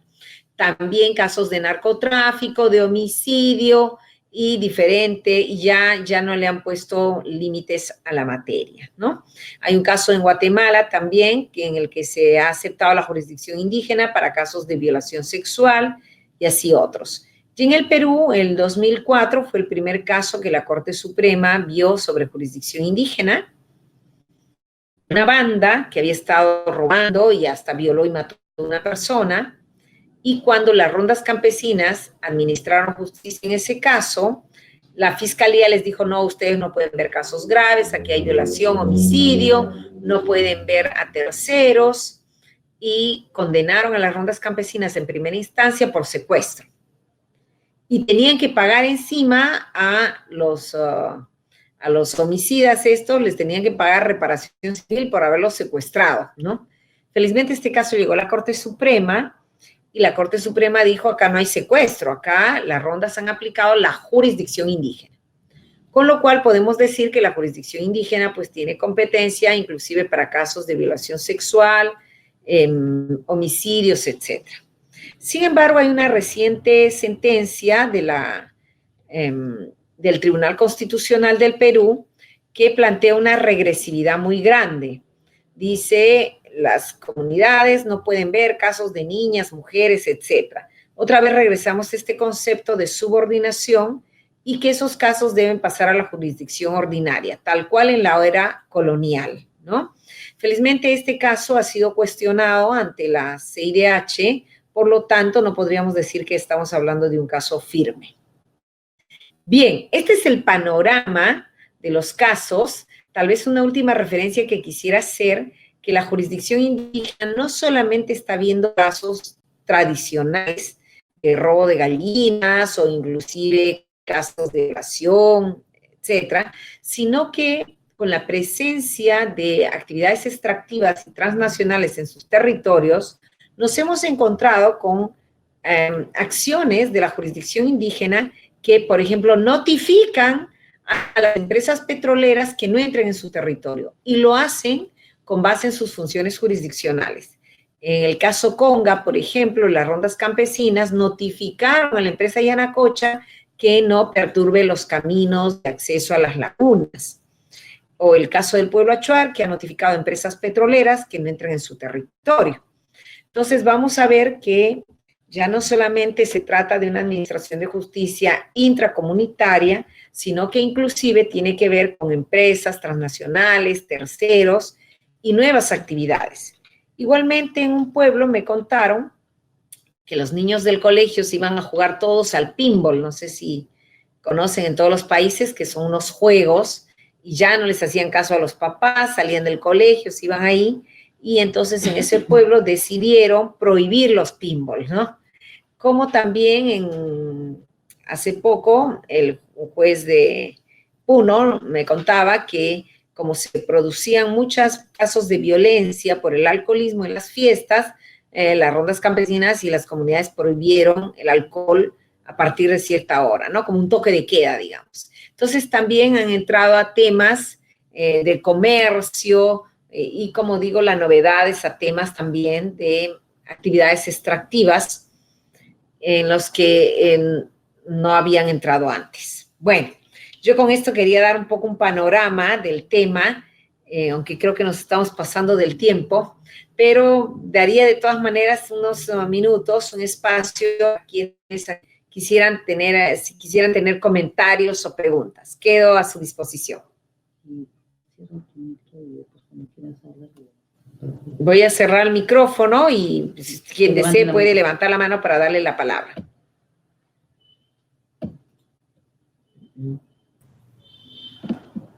También casos de narcotráfico, de homicidio y diferente, y ya no le han puesto límites a la materia, ¿no? Hay un caso en Guatemala también en el que se ha aceptado la jurisdicción indígena para casos de violación sexual y así otros. Y en el Perú, el 2004 fue el primer caso que la Corte Suprema vio sobre jurisdicción indígena. Una banda que había estado robando y hasta violó y mató a una persona. Y cuando las rondas campesinas administraron justicia en ese caso, la fiscalía les dijo, no, ustedes no pueden ver casos graves, aquí hay violación, homicidio, no pueden ver a terceros, y condenaron a las rondas campesinas en primera instancia por secuestro. Y tenían que pagar encima a los homicidas estos, les tenían que pagar reparación civil por haberlos secuestrado, ¿no? Felizmente este caso llegó a la Corte Suprema, y la Corte Suprema dijo, acá no hay secuestro, acá las rondas han aplicado la jurisdicción indígena. Con lo cual podemos decir que la jurisdicción indígena pues tiene competencia inclusive para casos de violación sexual, homicidios, etc. Sin embargo, hay una reciente sentencia del Tribunal Constitucional del Perú que plantea una regresividad muy grande. Dice, las comunidades no pueden ver casos de niñas, mujeres, etc. Otra vez regresamos a este concepto de subordinación y que esos casos deben pasar a la jurisdicción ordinaria, tal cual en la era colonial, ¿no? Felizmente este caso ha sido cuestionado ante la CIDH, por lo tanto no podríamos decir que estamos hablando de un caso firme. Bien, este es el panorama de los casos. Tal vez una última referencia que quisiera hacer, que la jurisdicción indígena no solamente está viendo casos tradicionales de robo de gallinas o inclusive casos de violación, etcétera, sino que con la presencia de actividades extractivas y transnacionales en sus territorios, nos hemos encontrado con acciones de la jurisdicción indígena que, por ejemplo, notifican a las empresas petroleras que no entren en su territorio y lo hacen con base en sus funciones jurisdiccionales. En el caso Conga, por ejemplo, las rondas campesinas notificaron a la empresa Yanacocha que no perturbe los caminos de acceso a las lagunas. O el caso del pueblo Achuar, que ha notificado a empresas petroleras que no entren en su territorio. Entonces vamos a ver que ya no solamente se trata de una administración de justicia intracomunitaria, sino que inclusive tiene que ver con empresas transnacionales, terceros y nuevas actividades. Igualmente en un pueblo me contaron que los niños del colegio se iban a jugar todos al pinball, no sé si conocen en todos los países, que son unos juegos, y ya no les hacían caso a los papás, salían del colegio, se iban ahí, y entonces en ese pueblo decidieron prohibir los pinballs, ¿no? Como también hace poco el juez de Puno me contaba que como se producían muchos casos de violencia por el alcoholismo en las fiestas, las rondas campesinas y las comunidades prohibieron el alcohol a partir de cierta hora, ¿no? Como un toque de queda, digamos. Entonces también han entrado a temas de comercio y, como digo, la novedad es a temas también de actividades extractivas en los que no habían entrado antes. Bueno, yo con esto quería dar un poco un panorama del tema, aunque creo que nos estamos pasando del tiempo, pero daría de todas maneras unos minutos, un espacio a quienes quisieran tener comentarios o preguntas. Quedo a su disposición. Voy a cerrar el micrófono y quien desee puede levantar la mano para darle la palabra.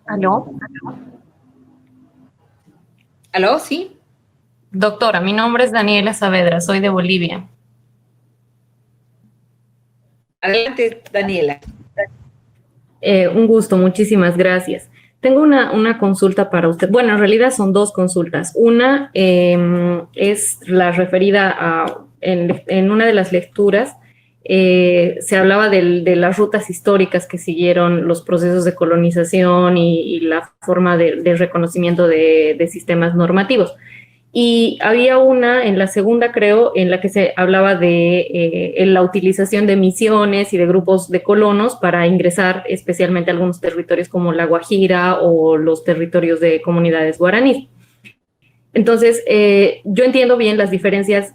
¿Aló? ¿Aló? ¿Sí? Doctora, mi nombre es Daniela Saavedra, soy de Bolivia. Adelante, Daniela. Un gusto, muchísimas gracias. Tengo una consulta para usted. Bueno, en realidad son dos consultas. Una es la referida en una de las lecturas, se hablaba de las rutas históricas que siguieron los procesos de colonización y la forma de reconocimiento de sistemas normativos. Y había una, en la segunda creo, en la que se hablaba de la utilización de misiones y de grupos de colonos para ingresar especialmente a algunos territorios como La Guajira o los territorios de comunidades guaraníes. Entonces, yo entiendo bien las diferencias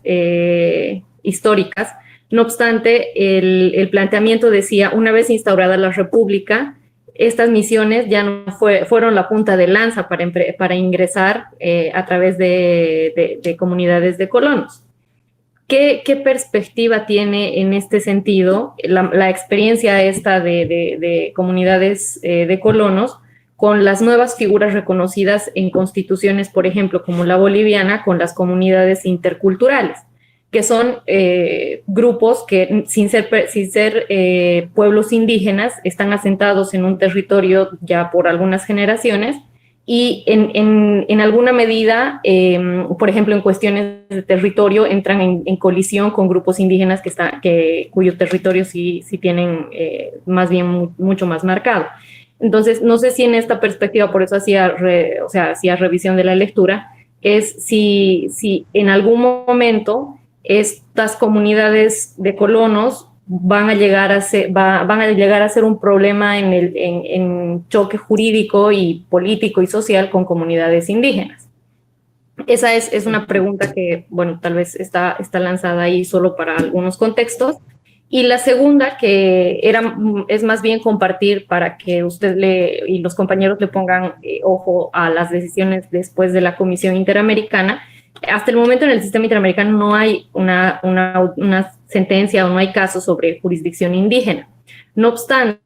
históricas. No obstante, el planteamiento decía, una vez instaurada la República, estas misiones ya no fueron la punta de lanza para ingresar a través de comunidades de colonos. ¿Qué perspectiva tiene en este sentido la experiencia esta de comunidades de colonos con las nuevas figuras reconocidas en constituciones, por ejemplo, como la boliviana, con las comunidades interculturales, que son grupos que sin ser pueblos indígenas están asentados en un territorio ya por algunas generaciones y en alguna medida, por ejemplo, en cuestiones de territorio, entran en colisión con grupos indígenas cuyo territorio sí tienen más bien mucho más marcado. Entonces, no sé si en esta perspectiva, por eso hacía revisión de la lectura, es si en algún momento estas comunidades de colonos van a llegar a ser un problema en choque jurídico y político y social con comunidades indígenas. Esa es una pregunta que, bueno, tal vez está lanzada ahí solo para algunos contextos. Y la segunda, es más bien compartir para que usted y los compañeros le pongan ojo a las decisiones después de la Comisión Interamericana. Hasta el momento en el sistema interamericano no hay una sentencia o no hay casos sobre jurisdicción indígena. No obstante,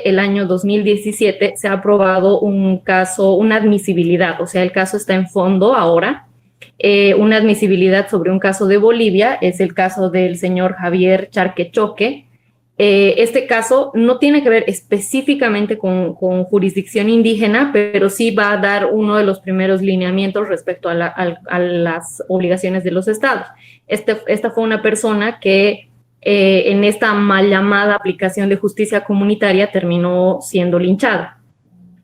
el año 2017 se ha aprobado una admisibilidad, o sea, el caso está en fondo ahora, una admisibilidad sobre un caso de Bolivia, es el caso del señor Javier Charquechoque. Este caso no tiene que ver específicamente con jurisdicción indígena, pero sí va a dar uno de los primeros lineamientos respecto a las obligaciones de los estados. Esta fue una persona que en esta mal llamada aplicación de justicia comunitaria terminó siendo linchada.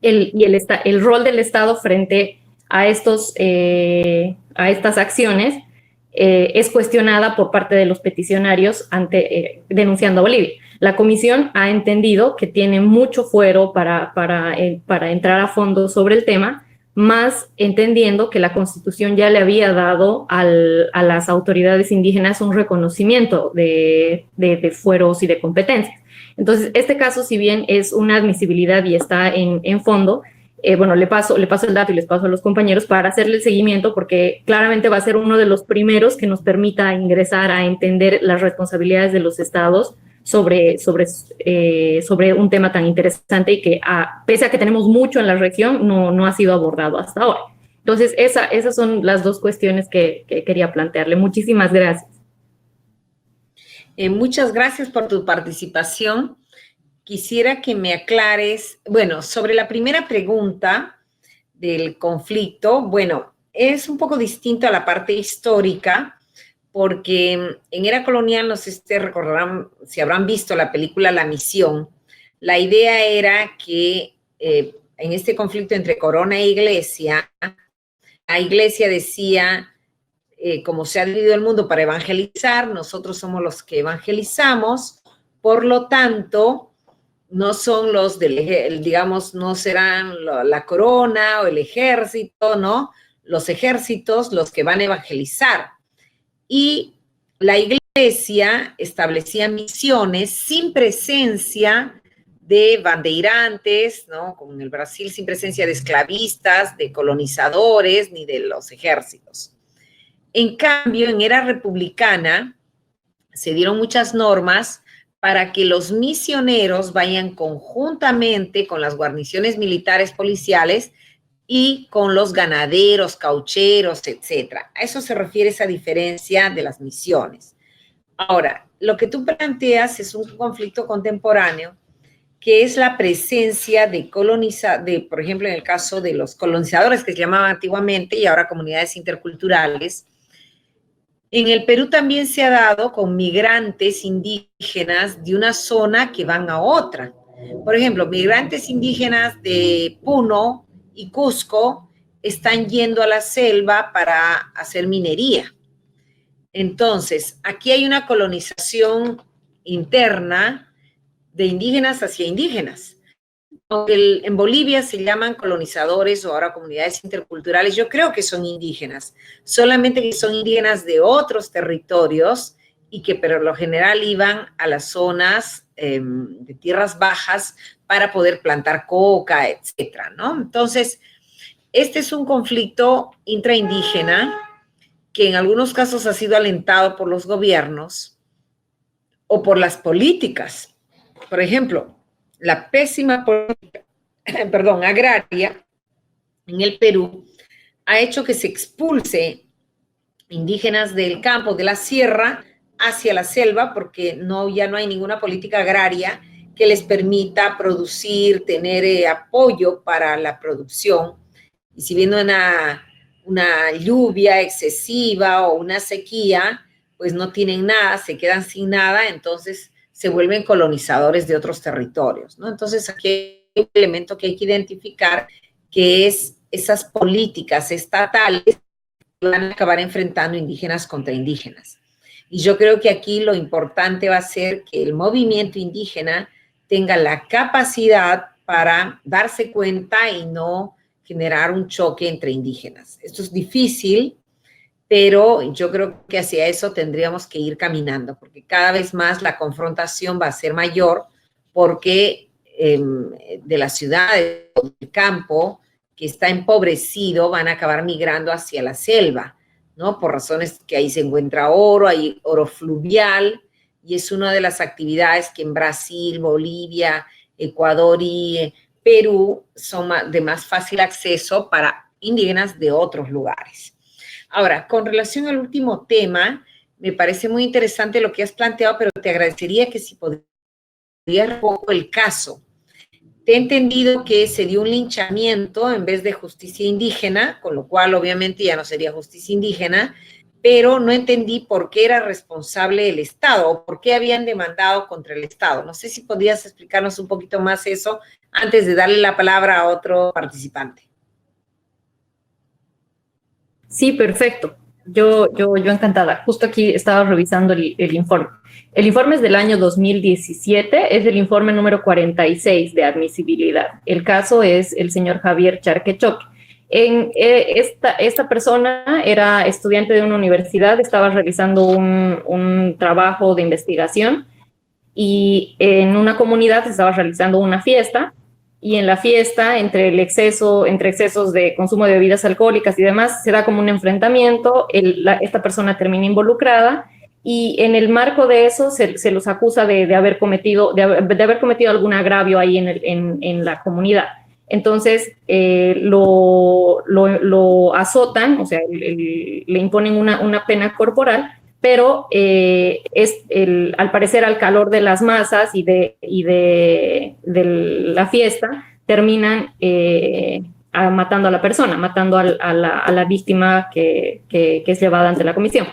El rol del Estado frente a estas acciones es cuestionada por parte de los peticionarios denunciando a Bolivia. La comisión ha entendido que tiene mucho fuero para entrar a fondo sobre el tema, más entendiendo que la Constitución ya le había dado a las autoridades indígenas un reconocimiento de fueros y de competencias. Entonces, este caso, si bien es una admisibilidad y está en fondo, bueno, le paso el dato y les paso a los compañeros para hacerle el seguimiento, porque claramente va a ser uno de los primeros que nos permita ingresar a entender las responsabilidades de los estados sobre un tema tan interesante y que, pese a que tenemos mucho en la región, no ha sido abordado hasta ahora. Entonces, esas son las dos cuestiones que quería plantearle. Muchísimas gracias. Muchas gracias por tu participación. Quisiera que me aclares, bueno, sobre la primera pregunta del conflicto, bueno, es un poco distinto a la parte histórica, porque en era colonial, no sé si recordarán, si habrán visto la película La Misión, la idea era que en este conflicto entre corona e iglesia, la iglesia decía, como se ha dividido el mundo para evangelizar, nosotros somos los que evangelizamos, por lo tanto, no son los digamos, no serán la corona o el ejército, ¿no? Los ejércitos los que van a evangelizar. Y la iglesia establecía misiones sin presencia de bandeirantes, ¿no? Como en el Brasil, sin presencia de esclavistas, de colonizadores, ni de los ejércitos. En cambio, en era republicana se dieron muchas normas para que los misioneros vayan conjuntamente con las guarniciones militares policiales y con los ganaderos, caucheros, etcétera. A eso se refiere esa diferencia de las misiones. Ahora, lo que tú planteas es un conflicto contemporáneo, que es la presencia de por ejemplo, en el caso de los colonizadores, que se llamaban antiguamente, y ahora comunidades interculturales. En el Perú también se ha dado con migrantes indígenas de una zona que van a otra. Por ejemplo, migrantes indígenas de Puno y Cusco están yendo a la selva para hacer minería. Entonces, aquí hay una colonización interna de indígenas hacia indígenas. Aunque en Bolivia se llaman colonizadores o ahora comunidades interculturales, yo creo que son indígenas, solamente que son indígenas de otros territorios y que por lo general iban a las zonas de tierras bajas para poder plantar coca, etcétera, ¿no? Entonces, este es un conflicto intraindígena que en algunos casos ha sido alentado por los gobiernos o por las políticas. Por ejemplo, la pésima política, agraria en el Perú ha hecho que se expulse indígenas del campo, de la sierra, hacia la selva, porque ya no hay ninguna política agraria que les permita producir, tener apoyo para la producción. Y si viene una lluvia excesiva o una sequía, pues no tienen nada, se quedan sin nada, entonces se vuelven colonizadores de otros territorios, ¿no? Entonces, aquí hay un elemento que hay que identificar, que es esas políticas estatales que van a acabar enfrentando indígenas contra indígenas. Y yo creo que aquí lo importante va a ser que el movimiento indígena tenga la capacidad para darse cuenta y no generar un choque entre indígenas. Esto es difícil, pero yo creo que hacia eso tendríamos que ir caminando, porque cada vez más la confrontación va a ser mayor, porque de la ciudad, del campo, que está empobrecido, van a acabar migrando hacia la selva, ¿no? Por razones que ahí se encuentra oro, hay oro fluvial, y es una de las actividades que en Brasil, Bolivia, Ecuador y Perú son de más fácil acceso para indígenas de otros lugares. Ahora, con relación al último tema, me parece muy interesante lo que has planteado, pero te agradecería que si podrías un poco el caso. Te he entendido que se dio un linchamiento en vez de justicia indígena, con lo cual obviamente ya no sería justicia indígena, pero no entendí por qué era responsable el Estado o por qué habían demandado contra el Estado. No sé si podrías explicarnos un poquito más eso antes de darle la palabra a otro participante. Sí, perfecto. Yo encantada. Justo aquí estaba revisando el informe. El informe es del año 2017, es el informe número 46 de admisibilidad. El caso es el señor Javier Charquechoque. Esta persona era estudiante de una universidad, estaba realizando un trabajo de investigación y en una comunidad se estaba realizando una fiesta y en la fiesta, entre excesos de consumo de bebidas alcohólicas y demás, se da como un enfrentamiento, esta persona termina involucrada y en el marco de eso se los acusa de haber cometido algún agravio ahí en la comunidad. Entonces lo azotan, o sea, le imponen una pena corporal, pero al parecer al calor de las masas de la fiesta, terminan matando a la persona, matando a la víctima que es llevada ante la comisión.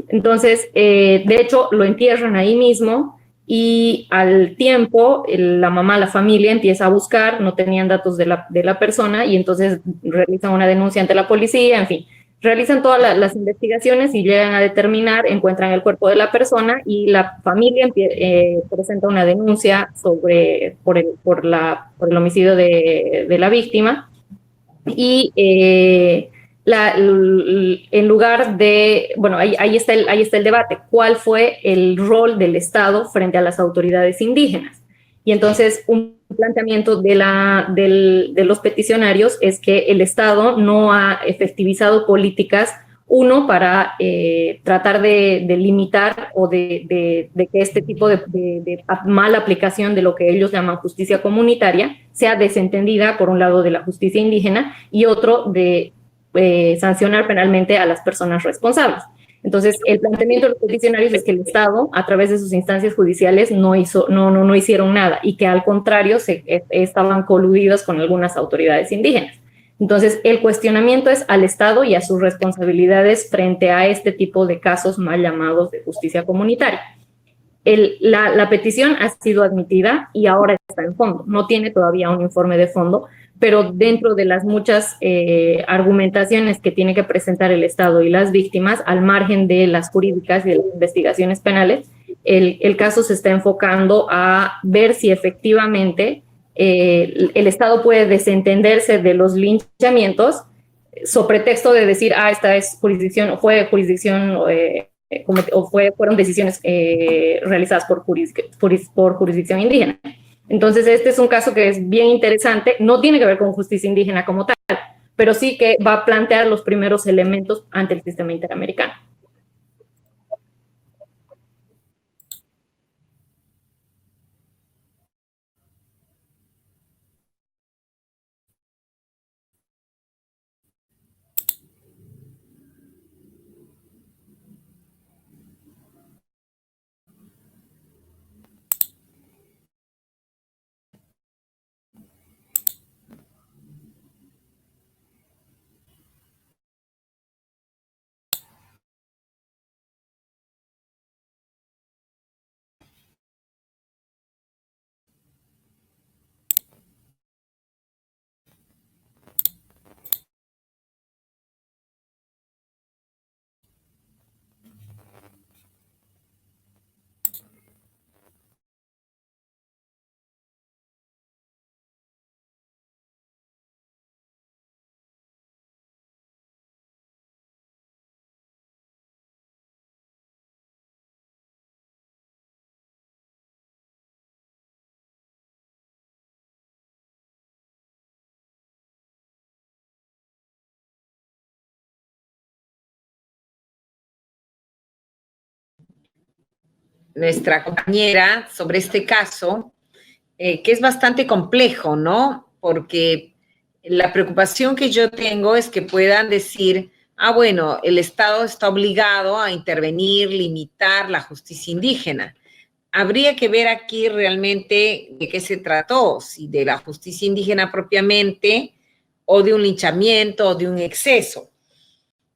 Entonces, de hecho, lo entierran ahí mismo y al tiempo la mamá, la familia empieza a buscar, no tenían datos de la persona y entonces realizan una denuncia ante la policía, en fin, realizan todas las investigaciones y llegan a determinar, encuentran el cuerpo de la persona y la familia presenta una denuncia por el homicidio de la víctima y en lugar de, bueno, ahí está el debate, ¿cuál fue el rol del Estado frente a las autoridades indígenas? Y entonces un planteamiento de los peticionarios es que el Estado no ha efectivizado políticas, uno, para tratar de limitar o de que este tipo de mala aplicación de lo que ellos llaman justicia comunitaria sea desentendida, por un lado, de la justicia indígena y otro, de sancionar penalmente a las personas responsables. Entonces, el planteamiento de los peticionarios es que el Estado, a través de sus instancias judiciales, no hicieron nada y que al contrario estaban coludidos con algunas autoridades indígenas. Entonces, el cuestionamiento es al Estado y a sus responsabilidades frente a este tipo de casos mal llamados de justicia comunitaria. La petición ha sido admitida y ahora está en fondo. No tiene todavía un informe de fondo, pero dentro de las muchas argumentaciones que tiene que presentar el Estado y las víctimas, al margen de las jurídicas y de las investigaciones penales, el caso se está enfocando a ver si efectivamente el Estado puede desentenderse de los linchamientos sobre pretexto de decir, esta es jurisdicción, fue jurisdicción o fueron decisiones realizadas por jurisdicción indígena. Entonces, este es un caso que es bien interesante, no tiene que ver con justicia indígena como tal, pero sí que va a plantear los primeros elementos ante el sistema interamericano. nuestra compañera sobre este caso, que es bastante complejo, ¿no? Porque la preocupación que yo tengo es que puedan decir, bueno, el Estado está obligado a intervenir, limitar la justicia indígena. Habría que ver aquí realmente de qué se trató, si de la justicia indígena propiamente, o de un linchamiento, o de un exceso.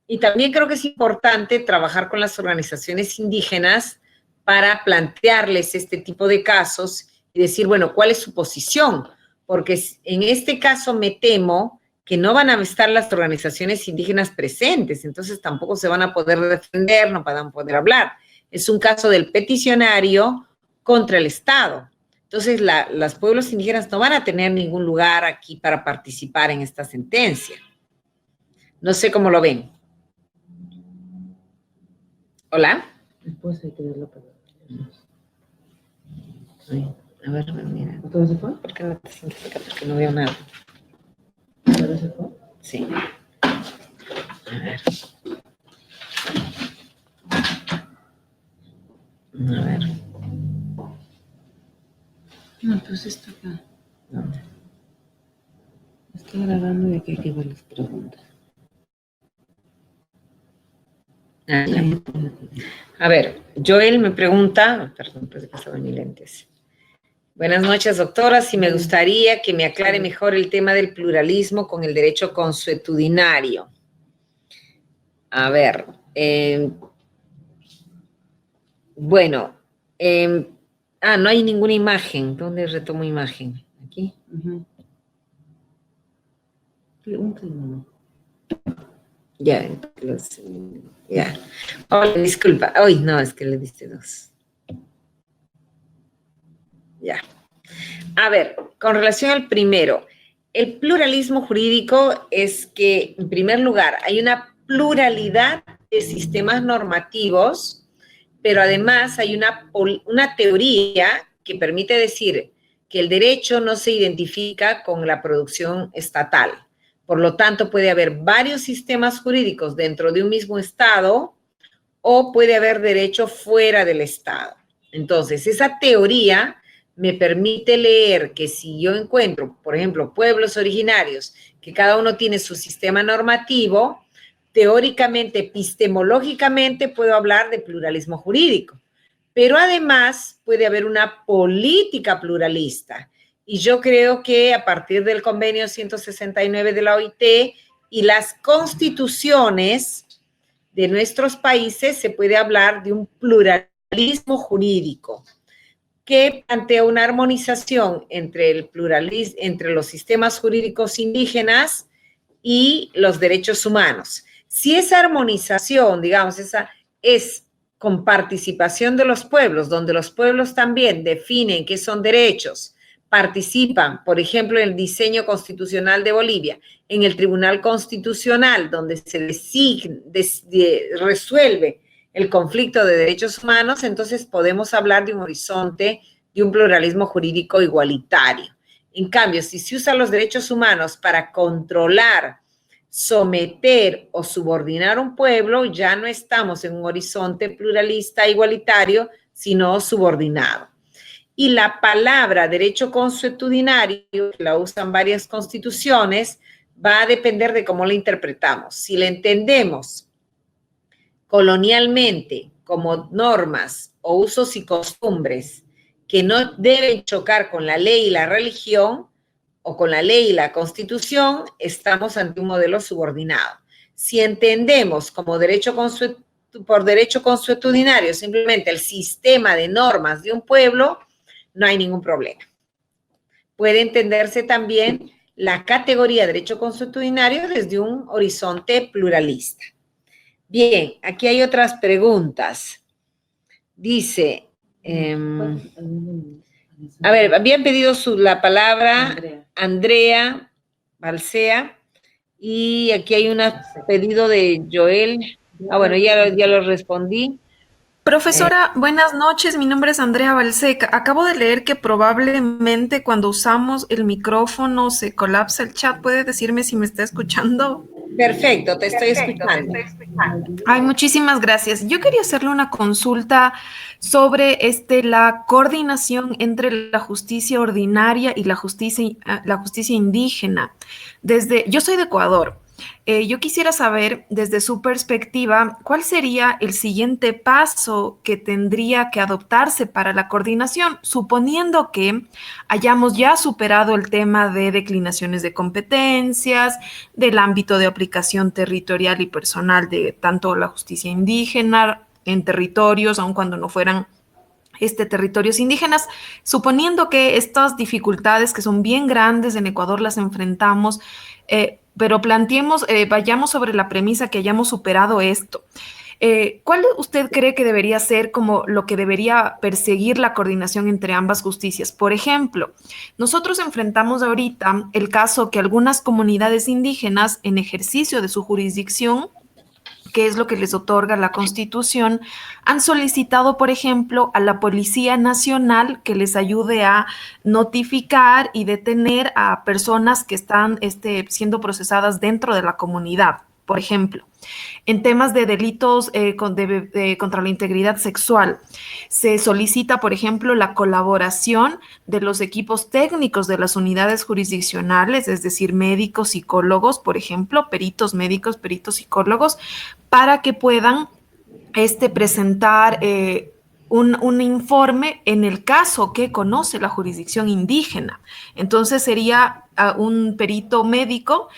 Y también creo que es importante trabajar con las organizaciones indígenas para plantearles este tipo de casos y decir, bueno, ¿cuál es su posición? Porque en este caso me temo que no van a estar las organizaciones indígenas presentes, entonces tampoco se van a poder defender, no van a poder hablar. Es un caso del peticionario contra el Estado. Entonces, los pueblos indígenas no van a tener ningún lugar aquí para participar en esta sentencia. No sé cómo lo ven. ¿Hola? Después hay que ver la palabra. A ver, mira. ¿Otra vez se fue? ¿Por qué no te sientes acá? Porque no veo nada. ¿Otra vez se fue? Sí. A ver. A ver. No, pues está acá. ¿Dónde? Está grabando y aquí hay que ver las preguntas. Ya. A ver, Joel me pregunta, perdón, pues pasaba mis lentes. Buenas noches, doctora. Sí, me gustaría que me aclare mejor el tema del pluralismo con el derecho consuetudinario. A ver, bueno, no hay ninguna imagen. ¿Dónde retomo imagen? ¿Aquí? Un clima. Ya, ya. Hola, disculpa. Ay, no, es que le diste 2. Ya. A ver, con relación al primero, el pluralismo jurídico es que, en primer lugar, hay una pluralidad de sistemas normativos, pero además hay una teoría que permite decir que el derecho no se identifica con la producción estatal. Por lo tanto, puede haber varios sistemas jurídicos dentro de un mismo Estado o puede haber derecho fuera del Estado. Entonces, esa teoría me permite leer que si yo encuentro, por ejemplo, pueblos originarios, que cada uno tiene su sistema normativo, teóricamente, epistemológicamente, puedo hablar de pluralismo jurídico. Pero además puede haber una política pluralista. Y yo creo que a partir del convenio 169 de la OIT y las constituciones de nuestros países se puede hablar de un pluralismo jurídico que plantea una armonización entre el pluralismo, entre los sistemas jurídicos indígenas y los derechos humanos. Si esa armonización, digamos, esa es con participación de los pueblos, donde los pueblos también definen qué son derechos, participan, por ejemplo, en el diseño constitucional de Bolivia, en el Tribunal Constitucional, donde se resuelve el conflicto de derechos humanos, entonces podemos hablar de un horizonte de un pluralismo jurídico igualitario. En cambio, si se usan los derechos humanos para controlar, someter o subordinar un pueblo, ya no estamos en un horizonte pluralista igualitario, sino subordinado. Y la palabra derecho consuetudinario, que la usan varias constituciones, va a depender de cómo la interpretamos. Si la entendemos colonialmente como normas o usos y costumbres que no deben chocar con la ley y la religión, o con la ley y la constitución, estamos ante un modelo subordinado. Si entendemos como por derecho consuetudinario simplemente el sistema de normas de un pueblo, no hay ningún problema. Puede entenderse también la categoría de derecho consuetudinario desde un horizonte pluralista. Bien, aquí hay otras preguntas. Dice, a ver, habían pedido la palabra Andrea Balsea y aquí hay un pedido de Joel. Bueno, ya lo respondí. Profesora, buenas noches, mi nombre es Andrea Balseca. Acabo de leer que probablemente cuando usamos el micrófono se colapsa el chat. ¿Puede decirme si me está escuchando? Perfecto, te estoy escuchando. Ay, muchísimas gracias. Yo quería hacerle una consulta sobre la coordinación entre la justicia ordinaria y la justicia indígena. Yo soy de Ecuador. Yo quisiera saber, desde su perspectiva, cuál sería el siguiente paso que tendría que adoptarse para la coordinación, suponiendo que hayamos ya superado el tema de declinaciones de competencias, del ámbito de aplicación territorial y personal de tanto la justicia indígena en territorios, aun cuando no fueran territorios indígenas, suponiendo que estas dificultades que son bien grandes en Ecuador las enfrentamos, pero vayamos sobre la premisa que hayamos superado esto. ¿Cuál usted cree que debería ser como lo que debería perseguir la coordinación entre ambas justicias? Por ejemplo, nosotros enfrentamos ahorita el caso que algunas comunidades indígenas en ejercicio de su jurisdicción, que es lo que les otorga la Constitución, han solicitado, por ejemplo, a la Policía Nacional que les ayude a notificar y detener a personas que están siendo procesadas dentro de la comunidad. Por ejemplo, en temas de delitos contra la integridad sexual, se solicita, por ejemplo, la colaboración de los equipos técnicos de las unidades jurisdiccionales, es decir, médicos, psicólogos, por ejemplo, peritos médicos, peritos psicólogos, para que puedan presentar un informe en el caso que conoce la jurisdicción indígena. Entonces sería un perito médico,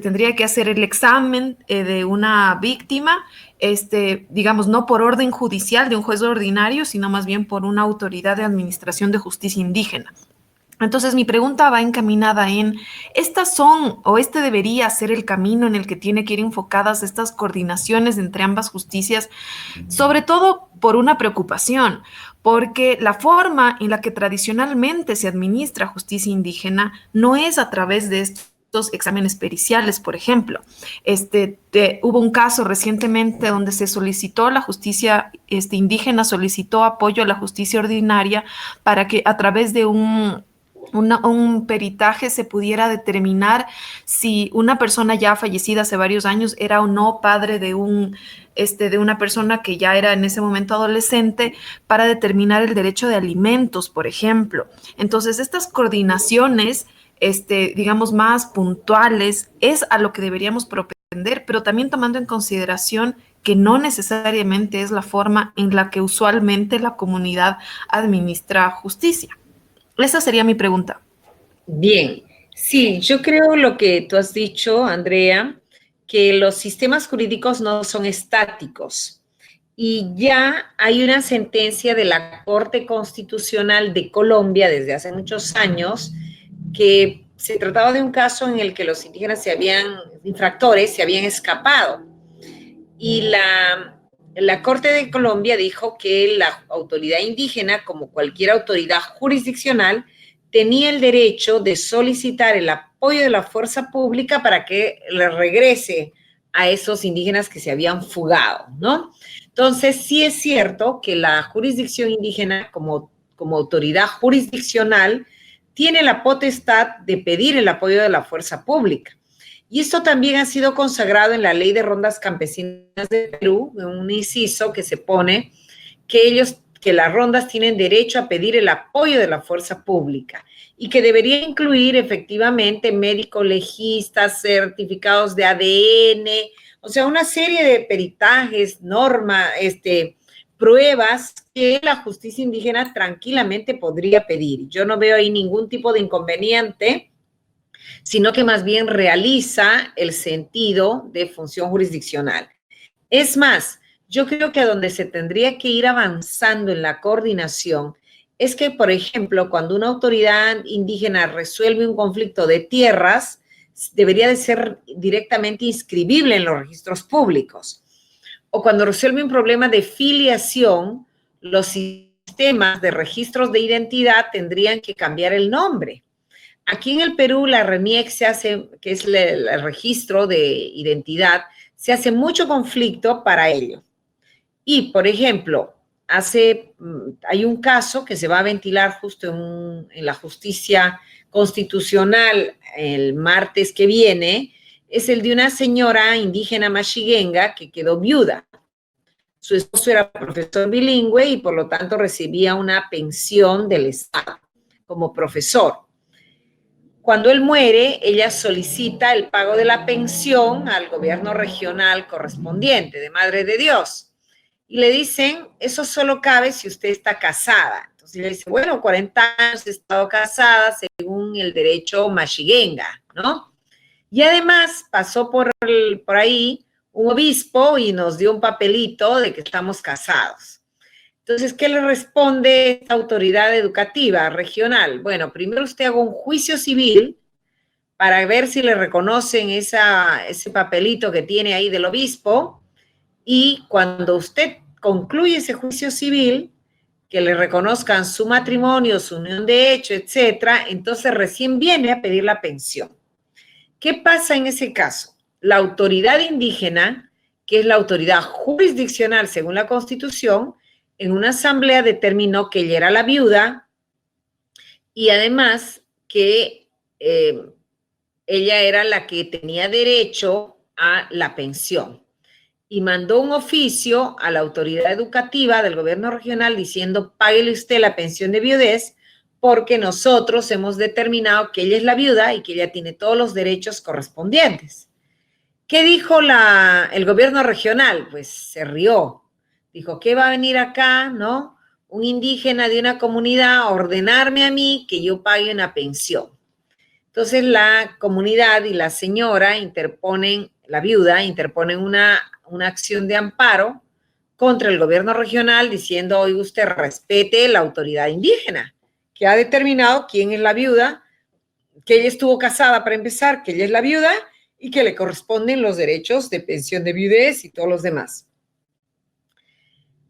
tendría que hacer el examen de una víctima, digamos, no por orden judicial de un juez ordinario, sino más bien por una autoridad de administración de justicia indígena. Entonces, mi pregunta va encaminada en, este debería ser el camino en el que tiene que ir enfocadas estas coordinaciones entre ambas justicias, sobre todo por una preocupación, porque la forma en la que tradicionalmente se administra justicia indígena no es a través de estos exámenes periciales, por ejemplo. Hubo un caso recientemente donde se solicitó la justicia indígena, solicitó apoyo a la justicia ordinaria para que a través de un peritaje se pudiera determinar si una persona ya fallecida hace varios años era o no padre de una persona que ya era en ese momento adolescente, para determinar el derecho de alimentos, por ejemplo. Entonces, estas coordinaciones, digamos, más puntuales, es a lo que deberíamos propender, pero también tomando en consideración que no necesariamente es la forma en la que usualmente la comunidad administra justicia. Esa sería mi pregunta. Bien, sí, yo creo lo que tú has dicho, Andrea, que los sistemas jurídicos no son estáticos. Y ya hay una sentencia de la Corte Constitucional de Colombia desde hace muchos años que se trataba de un caso en el que los indígenas infractores se habían escapado. Y la Corte de Colombia dijo que la autoridad indígena, como cualquier autoridad jurisdiccional, tenía el derecho de solicitar el apoyo de la fuerza pública para que le regrese a esos indígenas que se habían fugado, ¿no? Entonces, sí es cierto que la jurisdicción indígena, como autoridad jurisdiccional, tiene la potestad de pedir el apoyo de la fuerza pública. Y esto también ha sido consagrado en la Ley de Rondas Campesinas de Perú, en un inciso que se pone que las rondas tienen derecho a pedir el apoyo de la fuerza pública y que debería incluir efectivamente médicos legistas, certificados de ADN, o sea, una serie de peritajes, normas, pruebas que la justicia indígena tranquilamente podría pedir. Yo no veo ahí ningún tipo de inconveniente, sino que más bien realiza el sentido de función jurisdiccional. Es más, yo creo que a donde se tendría que ir avanzando en la coordinación es que, por ejemplo, cuando una autoridad indígena resuelve un conflicto de tierras, debería de ser directamente inscribible en los registros públicos. O cuando resuelve un problema de filiación, los sistemas de registros de identidad tendrían que cambiar el nombre. Aquí en el Perú, la RENIEC se hace, que es el registro de identidad, se hace mucho conflicto para ello. Y, por ejemplo, hay un caso que se va a ventilar justo en la justicia constitucional el martes que viene, es el de una señora indígena mashiguenga que quedó viuda. Su esposo era profesor bilingüe y por lo tanto recibía una pensión del Estado como profesor. Cuando él muere, ella solicita el pago de la pensión al gobierno regional correspondiente de Madre de Dios. Y le dicen, eso solo cabe si usted está casada. Entonces le dice, bueno, 40 años he estado casada según el derecho mashiguenga, ¿no? Y además pasó por ahí un obispo y nos dio un papelito de que estamos casados. Entonces, ¿qué le responde esta autoridad educativa regional? Bueno, primero usted haga un juicio civil para ver si le reconocen ese papelito que tiene ahí del obispo, y cuando usted concluye ese juicio civil, que le reconozcan su matrimonio, su unión de hecho, etcétera, entonces recién viene a pedir la pensión. ¿Qué pasa en ese caso? La autoridad indígena, que es la autoridad jurisdiccional según la Constitución, en una asamblea determinó que ella era la viuda y además que ella era la que tenía derecho a la pensión. Y mandó un oficio a la autoridad educativa del gobierno regional diciendo, páguele usted la pensión de viudez porque nosotros hemos determinado que ella es la viuda y que ella tiene todos los derechos correspondientes. ¿Qué dijo el gobierno regional? Pues se rió. Dijo, ¿qué va a venir acá, no? Un indígena de una comunidad a ordenarme a mí que yo pague una pensión. Entonces la comunidad y la señora interponen, la viuda interponen una acción de amparo contra el gobierno regional diciendo, oiga, usted respete la autoridad indígena que ha determinado quién es la viuda, que ella estuvo casada para empezar, que ella es la viuda y que le corresponden los derechos de pensión de viudez y todos los demás.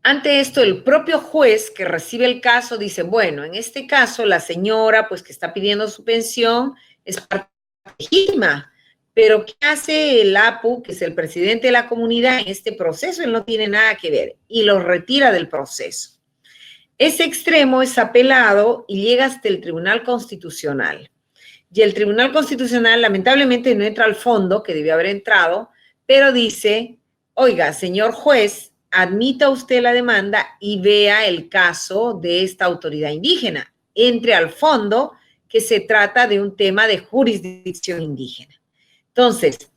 Ante esto, el propio juez que recibe el caso dice, bueno, en este caso la señora pues que está pidiendo su pensión es parte legítima, pero ¿qué hace el APU, que es el presidente de la comunidad en este proceso? Él no tiene nada que ver y lo retira del proceso. Ese extremo es apelado y llega hasta el Tribunal Constitucional. Y el Tribunal Constitucional lamentablemente no entra al fondo, que debió haber entrado, pero dice, oiga, señor juez, admita usted la demanda y vea el caso de esta autoridad indígena. Entre al fondo, que se trata de un tema de jurisdicción indígena. Entonces,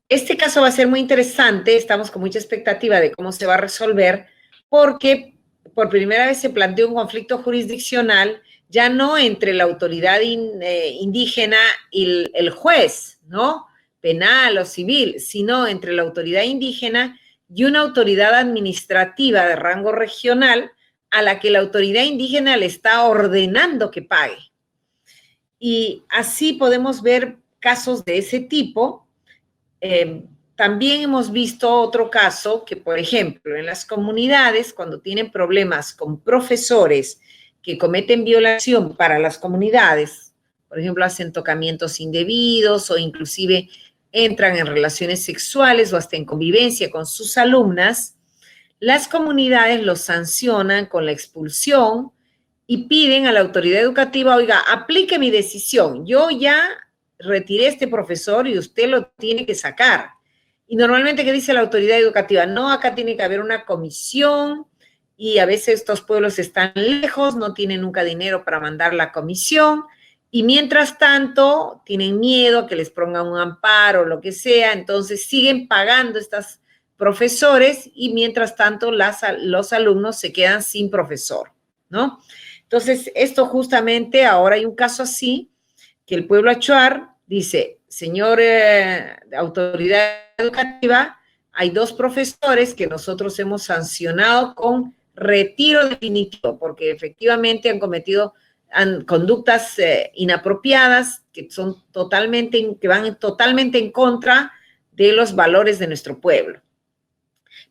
este caso va a ser muy interesante, estamos con mucha expectativa de cómo se va a resolver, porque por primera vez se planteó un conflicto jurisdiccional, ya no entre la autoridad indígena y el juez, ¿no? Penal o civil, sino entre la autoridad indígena y una autoridad administrativa de rango regional a la que la autoridad indígena le está ordenando que pague. Y así podemos ver casos de ese tipo. También hemos visto otro caso que, por ejemplo, en las comunidades, cuando tienen problemas con profesores que cometen violación para las comunidades, por ejemplo, hacen tocamientos indebidos o inclusive entran en relaciones sexuales o hasta en convivencia con sus alumnas, las comunidades los sancionan con la expulsión y piden a la autoridad educativa, oiga, aplique mi decisión, yo ya retiré a este profesor y usted lo tiene que sacar. Y normalmente, ¿qué dice la autoridad educativa? No, acá tiene que haber una comisión y a veces estos pueblos están lejos, no tienen nunca dinero para mandar la comisión y mientras tanto tienen miedo a que les pongan un amparo o lo que sea, entonces siguen pagando estos profesores y mientras tanto los alumnos se quedan sin profesor, ¿no? Entonces, esto justamente ahora hay un caso así que el pueblo achuar dice, señor autoridad educativa, hay 2 profesores que nosotros hemos sancionado con retiro definitivo, porque efectivamente han cometido conductas inapropiadas que van totalmente en contra de los valores de nuestro pueblo.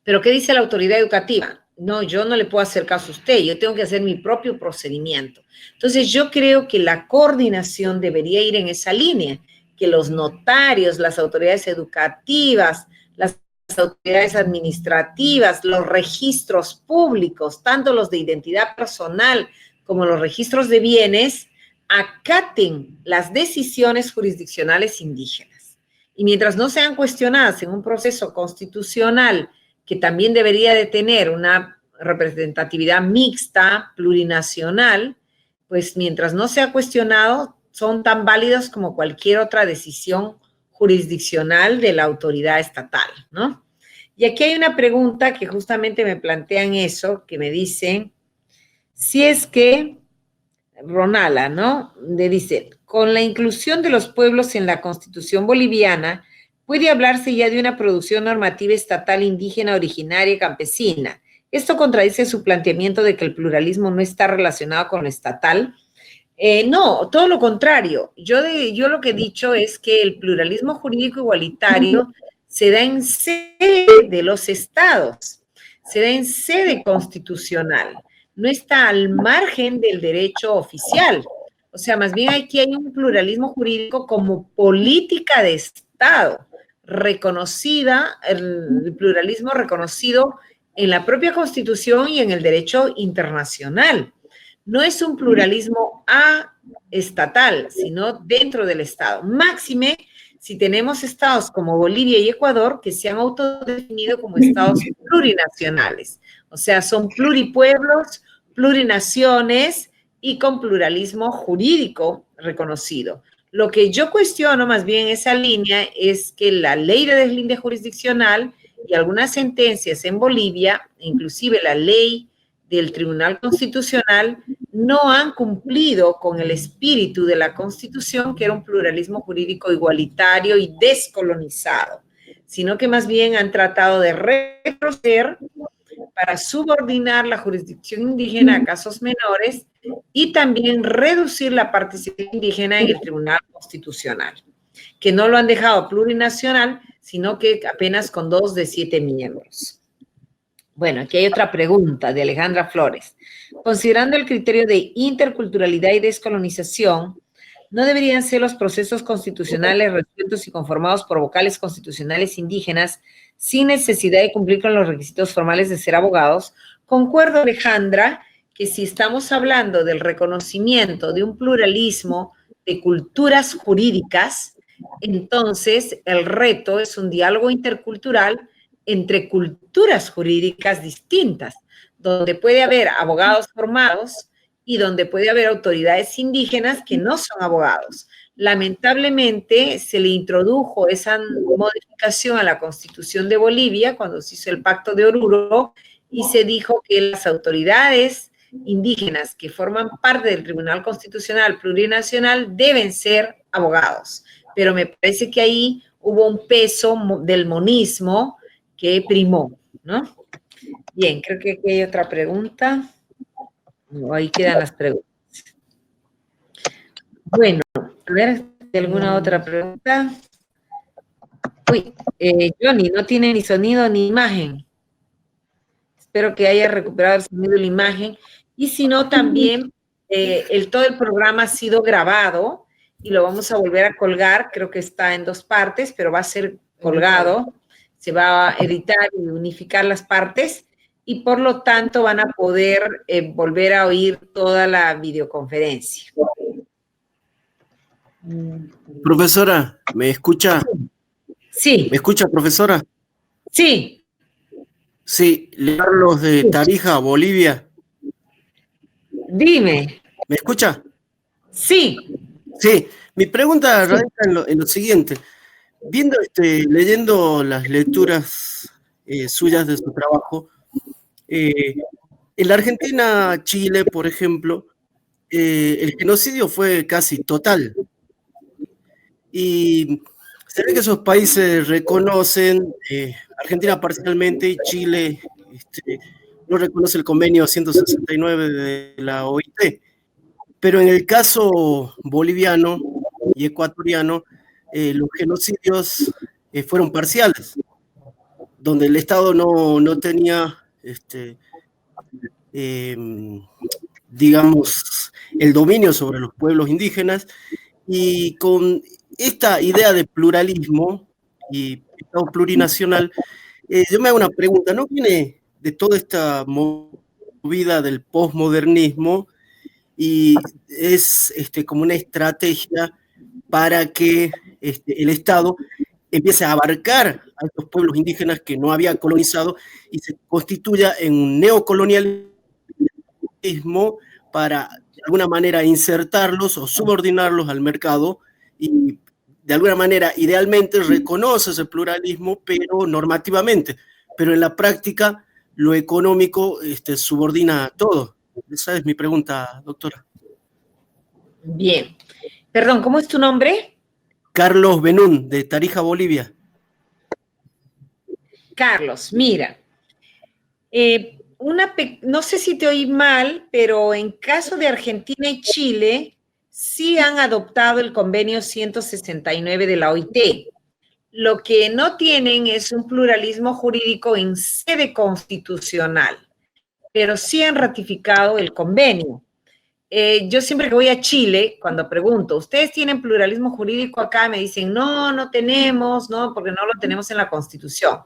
Pero ¿qué dice la autoridad educativa? No, yo no le puedo hacer caso a usted, yo tengo que hacer mi propio procedimiento. Entonces, yo creo que la coordinación debería ir en esa línea, que los notarios, las autoridades educativas, las autoridades administrativas, los registros públicos, tanto los de identidad personal como los registros de bienes, acaten las decisiones jurisdiccionales indígenas. Y mientras no sean cuestionadas en un proceso constitucional que también debería de tener una representatividad mixta, plurinacional, pues mientras no sea cuestionado, son tan válidos como cualquier otra decisión jurisdiccional de la autoridad estatal, ¿no? Y aquí hay una pregunta que justamente me plantean eso, que me dicen, si es que, Ronala, ¿no? Le dice, con la inclusión de los pueblos en la Constitución boliviana, puede hablarse ya de una producción normativa estatal indígena originaria campesina. Esto contradice su planteamiento de que el pluralismo no está relacionado con lo estatal. No, todo lo contrario. Yo lo que he dicho es que el pluralismo jurídico igualitario se da en sede de los estados, se da en sede constitucional, no está al margen del derecho oficial. O sea, más bien aquí hay un pluralismo jurídico como política de Estado, reconocida, el pluralismo reconocido en la propia Constitución y en el derecho internacional. No es un pluralismo estatal, sino dentro del Estado. Máxime si tenemos estados como Bolivia y Ecuador que se han autodefinido como estados plurinacionales. O sea, son pluripueblos, plurinaciones y con pluralismo jurídico reconocido. Lo que yo cuestiono más bien esa línea es que la ley de deslinde jurisdiccional y algunas sentencias en Bolivia, inclusive la ley del Tribunal Constitucional, no han cumplido con el espíritu de la Constitución, que era un pluralismo jurídico igualitario y descolonizado, sino que más bien han tratado de retroceder para subordinar la jurisdicción indígena a casos menores y también reducir la participación indígena en el Tribunal Constitucional, que no lo han dejado plurinacional, sino que apenas con 2 de 7 miembros. Bueno, aquí hay otra pregunta de Alejandra Flores. Considerando el criterio de interculturalidad y descolonización, ¿no deberían ser los procesos constitucionales resueltos y conformados por vocales constitucionales indígenas sin necesidad de cumplir con los requisitos formales de ser abogados? Concuerdo, Alejandra, que si estamos hablando del reconocimiento de un pluralismo de culturas jurídicas, entonces el reto es un diálogo intercultural entre culturas jurídicas distintas, donde puede haber abogados formados y donde puede haber autoridades indígenas que no son abogados. Lamentablemente se le introdujo esa modificación a la Constitución de Bolivia cuando se hizo el Pacto de Oruro y se dijo que las autoridades indígenas que forman parte del Tribunal Constitucional Plurinacional deben ser abogados. Pero me parece que ahí hubo un peso del monismo que primó, ¿no? Bien, creo que aquí hay otra pregunta. No, ahí quedan las preguntas. Bueno, a ver, ¿alguna otra pregunta? Uy, Johnny, no tiene ni sonido ni imagen. Espero que haya recuperado el sonido y la imagen. Y si no, también todo el programa ha sido grabado y lo vamos a volver a colgar. Creo que está en 2 partes, pero va a ser colgado. Se va a editar y unificar las partes y por lo tanto van a poder volver a oír toda la videoconferencia. Profesora, ¿me escucha? Sí. ¿Me escucha, profesora? Sí. Sí, Carlos de Tarija, Bolivia. Dime. ¿Me escucha? Sí. Sí, mi pregunta radica en lo siguiente. Leyendo las lecturas suyas de su trabajo, en la Argentina, Chile, por ejemplo, el genocidio fue casi total. Y se ve que esos países reconocen, Argentina parcialmente y Chile no reconoce el convenio 169 de la OIT. Pero en el caso boliviano y ecuatoriano, los genocidios fueron parciales, donde el Estado no tenía, digamos, el dominio sobre los pueblos indígenas, y con esta idea de pluralismo y Estado plurinacional, yo me hago una pregunta, ¿no viene de toda esta movida del posmodernismo y es como una estrategia para que el Estado empiece a abarcar a estos pueblos indígenas que no había colonizado y se constituya en un neocolonialismo para de alguna manera insertarlos o subordinarlos al mercado y de alguna manera idealmente reconoce ese pluralismo, pero normativamente, pero en la práctica lo económico subordina todo. Esa es mi pregunta, doctora. Bien. Perdón, ¿cómo es tu nombre? Carlos Benún, de Tarija, Bolivia. Carlos, mira, no sé si te oí mal, pero en caso de Argentina y Chile, sí han adoptado el convenio 169 de la OIT. Lo que no tienen es un pluralismo jurídico en sede constitucional, pero sí han ratificado el convenio. Yo siempre que voy a Chile, cuando pregunto, ¿ustedes tienen pluralismo jurídico acá? Me dicen, no, no tenemos, no, porque no lo tenemos en la Constitución.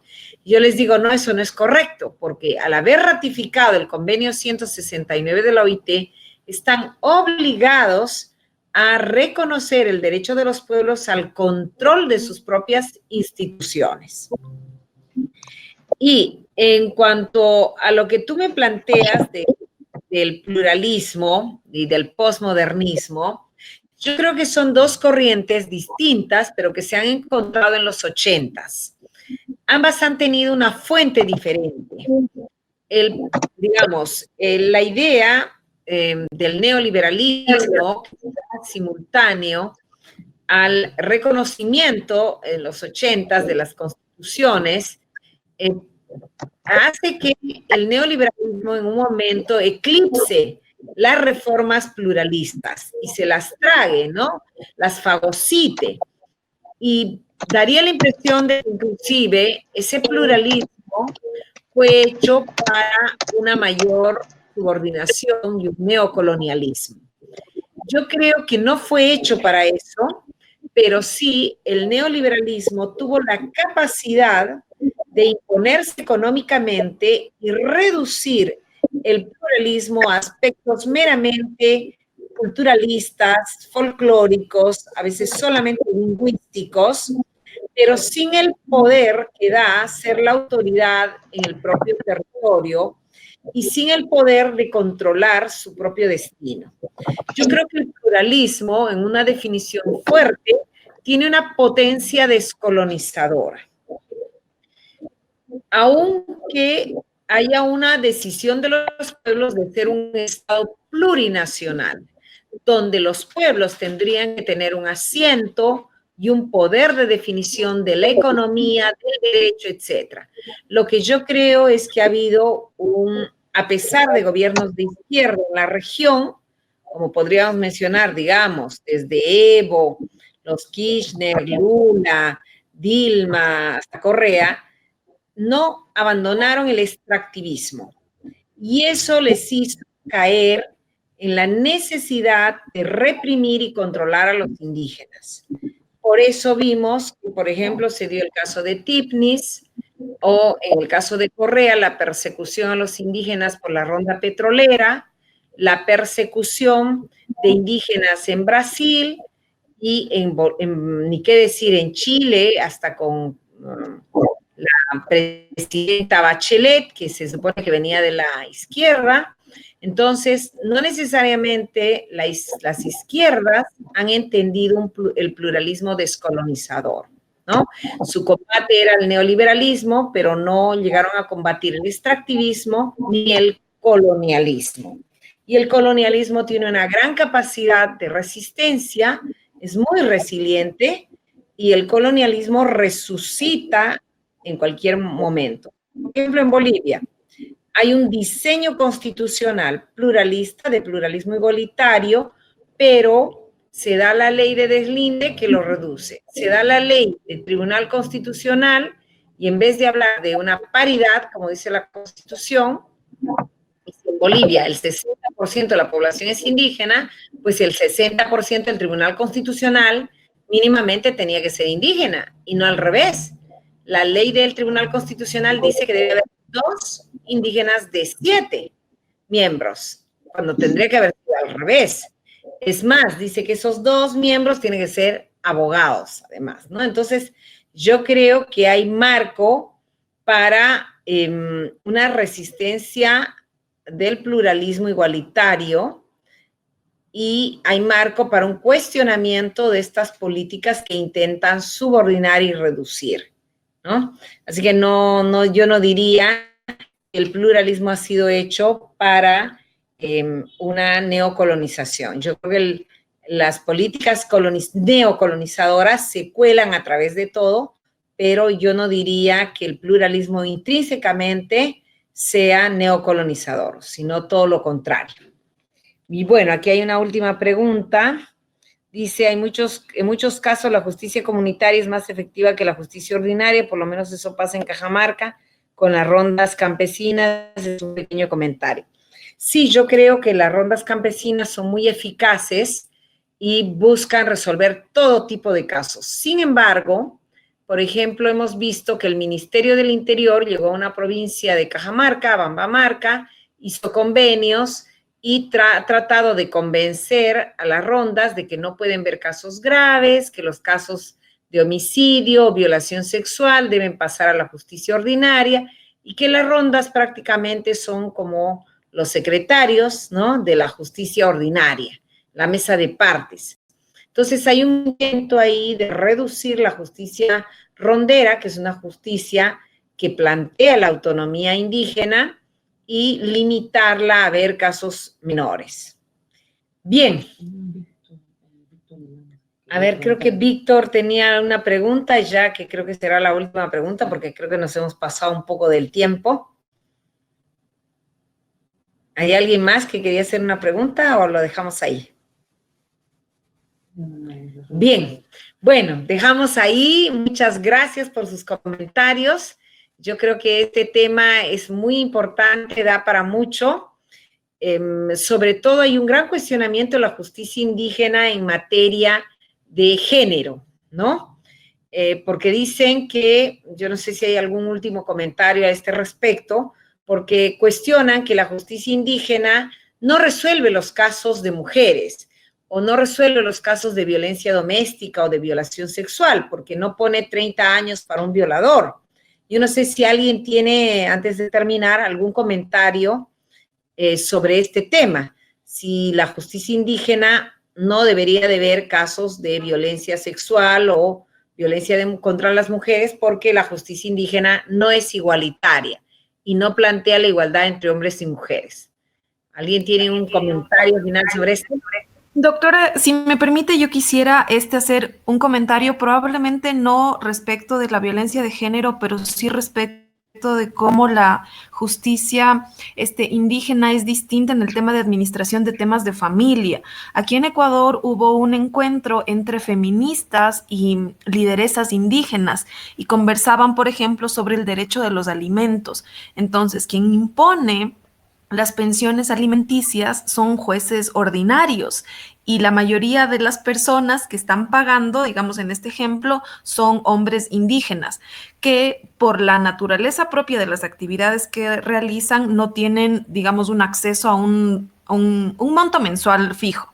Yo les digo, no, eso no es correcto, porque al haber ratificado el convenio 169 de la OIT, están obligados a reconocer el derecho de los pueblos al control de sus propias instituciones. Y en cuanto a lo que tú me planteas del pluralismo y del posmodernismo, yo creo que son dos corrientes distintas, pero que se han encontrado en los 80s. Ambas han tenido una fuente diferente. La idea del neoliberalismo simultáneo al reconocimiento en los 80s de las constituciones, hace que el neoliberalismo en un momento eclipse las reformas pluralistas y se las trague, ¿no? Las fagocite. Y daría la impresión de que inclusive ese pluralismo fue hecho para una mayor subordinación y un neocolonialismo. Yo creo que no fue hecho para eso, pero sí el neoliberalismo tuvo la capacidad de imponerse económicamente y reducir el pluralismo a aspectos meramente culturalistas, folclóricos, a veces solamente lingüísticos, pero sin el poder que da ser la autoridad en el propio territorio y sin el poder de controlar su propio destino. Yo creo que el pluralismo, en una definición fuerte, tiene una potencia descolonizadora. Aunque haya una decisión de los pueblos de ser un Estado plurinacional, donde los pueblos tendrían que tener un asiento y un poder de definición de la economía, del derecho, etc. Lo que yo creo es que ha habido a pesar de gobiernos de izquierda en la región, como podríamos mencionar, digamos, desde Evo, los Kirchner, Lula, Dilma, hasta Correa, no abandonaron el extractivismo. Y eso les hizo caer en la necesidad de reprimir y controlar a los indígenas. Por eso vimos que, por ejemplo, se dio el caso de Tifnis, o en el caso de Correa, la persecución a los indígenas por la ronda petrolera, la persecución de indígenas en Brasil y ni qué decir en Chile, hasta con la presidenta Bachelet, que se supone que venía de la izquierda. Entonces, no necesariamente las izquierdas han entendido el pluralismo descolonizador, ¿no? Su combate era el neoliberalismo, pero no llegaron a combatir el extractivismo ni el colonialismo. Y el colonialismo tiene una gran capacidad de resistencia, es muy resiliente, y el colonialismo resucita en cualquier momento. Por ejemplo, en Bolivia hay un diseño constitucional pluralista, de pluralismo igualitario, pero se da la ley de deslinde que lo reduce. Se da la ley del Tribunal Constitucional y en vez de hablar de una paridad, como dice la Constitución, en Bolivia el 60% de la población es indígena, pues el 60% del Tribunal Constitucional mínimamente tenía que ser indígena y no al revés. La ley del Tribunal Constitucional dice que debe haber 2 indígenas de 7 miembros, cuando tendría que haber sido al revés. Es más, dice que esos 2 miembros tienen que ser abogados, además, ¿no? Entonces, Yo creo que hay marco para una resistencia del pluralismo igualitario y hay marco para un cuestionamiento de estas políticas que intentan subordinar y reducir, ¿no? Así que yo no diría que el pluralismo ha sido hecho para una neocolonización. Yo creo que las políticas neocolonizadoras se cuelan a través de todo, pero yo no diría que el pluralismo intrínsecamente sea neocolonizador, sino todo lo contrario. Y bueno, aquí hay una última pregunta. Dice, en muchos casos la justicia comunitaria es más efectiva que la justicia ordinaria, por lo menos eso pasa en Cajamarca, con las rondas campesinas, es un pequeño comentario. Sí, yo creo que las rondas campesinas son muy eficaces y buscan resolver todo tipo de casos. Sin embargo, por ejemplo, hemos visto que el Ministerio del Interior llegó a una provincia de Cajamarca, Bambamarca, hizo convenios y tratado de convencer a las rondas de que no pueden ver casos graves, que los casos de homicidio o violación sexual deben pasar a la justicia ordinaria y que las rondas prácticamente son como los secretarios, ¿no?, de la justicia ordinaria, la mesa de partes. Entonces hay un intento ahí de reducir la justicia rondera, que es una justicia que plantea la autonomía indígena, y limitarla a ver casos menores. Bien. A ver, creo que Víctor tenía una pregunta ya, que creo que será la última pregunta, porque creo que nos hemos pasado un poco del tiempo. ¿Hay alguien más que quería hacer una pregunta o lo dejamos ahí? Bien, bueno, dejamos ahí. Muchas gracias por sus comentarios. Yo creo que este tema es muy importante, da para mucho. Sobre todo hay un gran cuestionamiento de la justicia indígena en materia de género, ¿no? Porque dicen que, yo no sé si hay algún último comentario a este respecto, porque cuestionan que la justicia indígena no resuelve los casos de mujeres o no resuelve los casos de violencia doméstica o de violación sexual, porque no pone 30 años para un violador. Yo no sé si alguien tiene, antes de terminar, algún comentario sobre este tema. Si la justicia indígena no debería de ver casos de violencia sexual o violencia contra las mujeres porque la justicia indígena no es igualitaria y no plantea la igualdad entre hombres y mujeres. ¿Alguien tiene un comentario final sobre esto? Doctora, si me permite, yo quisiera hacer un comentario, probablemente no respecto de la violencia de género, pero sí respecto de cómo la justicia indígena es distinta en el tema de administración de temas de familia. Aquí en Ecuador hubo un encuentro entre feministas y lideresas indígenas y conversaban, por ejemplo, sobre el derecho de los alimentos. Entonces, quien impone las pensiones alimenticias son jueces ordinarios y la mayoría de las personas que están pagando, digamos en este ejemplo, son hombres indígenas que por la naturaleza propia de las actividades que realizan no tienen, digamos, un acceso a un monto mensual fijo.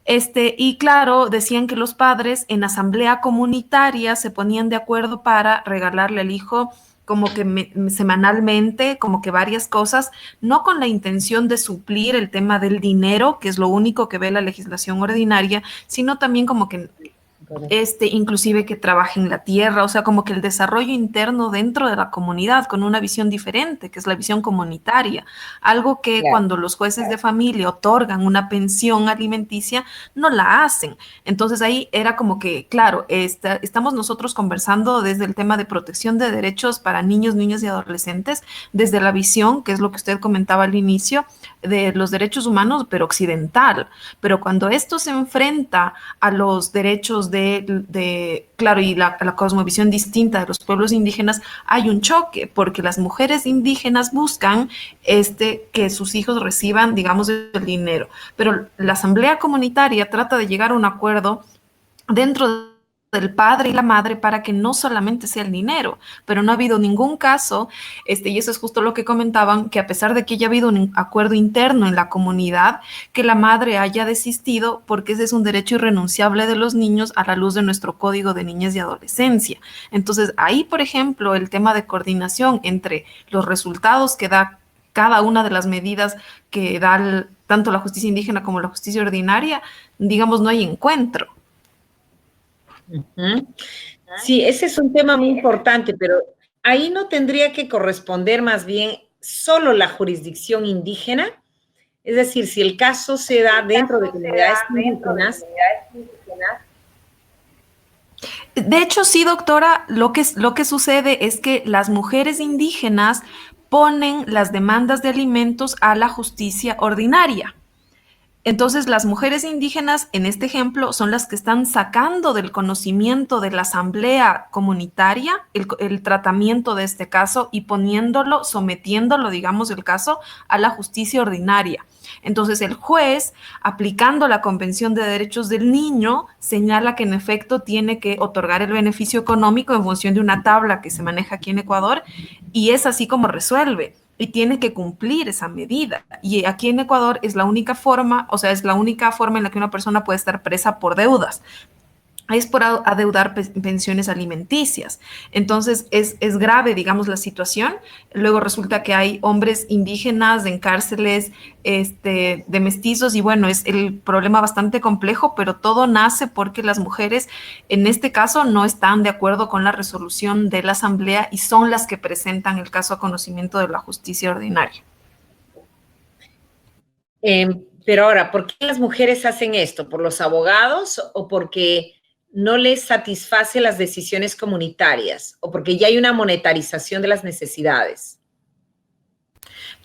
Y claro, decían que los padres en asamblea comunitaria se ponían de acuerdo para regalarle al hijo como que semanalmente, como que varias cosas, no con la intención de suplir el tema del dinero, que es lo único que ve la legislación ordinaria, sino también como que inclusive que trabaje en la tierra, o sea, como que el desarrollo interno dentro de la comunidad con una visión diferente, que es la visión comunitaria, algo que cuando los jueces de familia otorgan una pensión alimenticia, no la hacen. Entonces ahí era como que, claro, estamos nosotros conversando desde el tema de protección de derechos para niños, niñas y adolescentes, desde la visión, que es lo que usted comentaba al inicio, de los derechos humanos, pero occidental. Pero cuando esto se enfrenta a los derechos claro, y la cosmovisión distinta de los pueblos indígenas, hay un choque, porque las mujeres indígenas buscan que sus hijos reciban, digamos, el dinero. Pero la asamblea comunitaria trata de llegar a un acuerdo dentro del padre y la madre para que no solamente sea el dinero, pero no ha habido ningún caso, y eso es justo lo que comentaban, que a pesar de que haya habido un acuerdo interno en la comunidad, que la madre haya desistido, porque ese es un derecho irrenunciable de los niños a la luz de nuestro Código de Niñez y Adolescencia. Entonces, ahí, por ejemplo, el tema de coordinación entre los resultados que da cada una de las medidas que da tanto la justicia indígena como la justicia ordinaria, digamos, no hay encuentro. Sí, ese es un tema muy importante, pero ahí no tendría que corresponder más bien solo la jurisdicción indígena. Es decir, si el caso se da dentro de comunidades indígenas. De hecho, sí, doctora, lo que sucede es que las mujeres indígenas ponen las demandas de alimentos a la justicia ordinaria. Entonces, las mujeres indígenas, en este ejemplo, son las que están sacando del conocimiento de la asamblea comunitaria el tratamiento de este caso y sometiéndolo, digamos, el caso a la justicia ordinaria. Entonces, el juez, aplicando la Convención de Derechos del Niño, señala que en efecto tiene que otorgar el beneficio económico en función de una tabla que se maneja aquí en Ecuador, y es así como resuelve. Y tiene que cumplir esa medida. Y aquí en Ecuador es la única forma, o sea, es la única forma en la que una persona puede estar presa por deudas. Es por adeudar pensiones alimenticias. Entonces, es grave, digamos, la situación. Luego resulta que hay hombres indígenas en cárceles de mestizos y bueno, es el problema bastante complejo, pero todo nace porque las mujeres, en este caso, no están de acuerdo con la resolución de la Asamblea y son las que presentan el caso a conocimiento de la justicia ordinaria. Pero ahora, ¿por qué las mujeres hacen esto? ¿Por los abogados o porque no les satisface las decisiones comunitarias o porque ya hay una monetarización de las necesidades?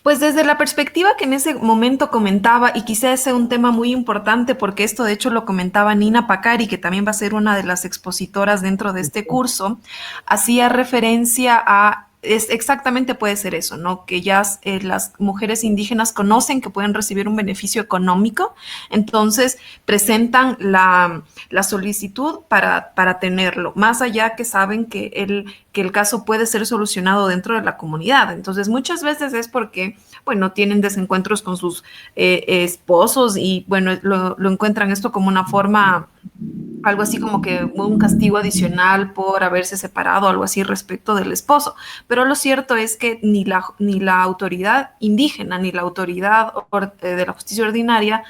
Pues desde la perspectiva que en ese momento comentaba, y quizás sea un tema muy importante porque esto de hecho lo comentaba Nina Pacari, que también va a ser una de las expositoras dentro de este curso, hacía referencia a exactamente puede ser eso, ¿no? Que ya las mujeres indígenas conocen que pueden recibir un beneficio económico, entonces presentan la solicitud para tenerlo, más allá que saben que el caso puede ser solucionado dentro de la comunidad. Entonces, muchas veces es porque, bueno, tienen desencuentros con sus esposos y, bueno, lo encuentran esto como una forma, algo así como que un castigo adicional por haberse separado, algo así respecto del esposo. Pero lo cierto es que ni la autoridad indígena ni la autoridad de la justicia ordinaria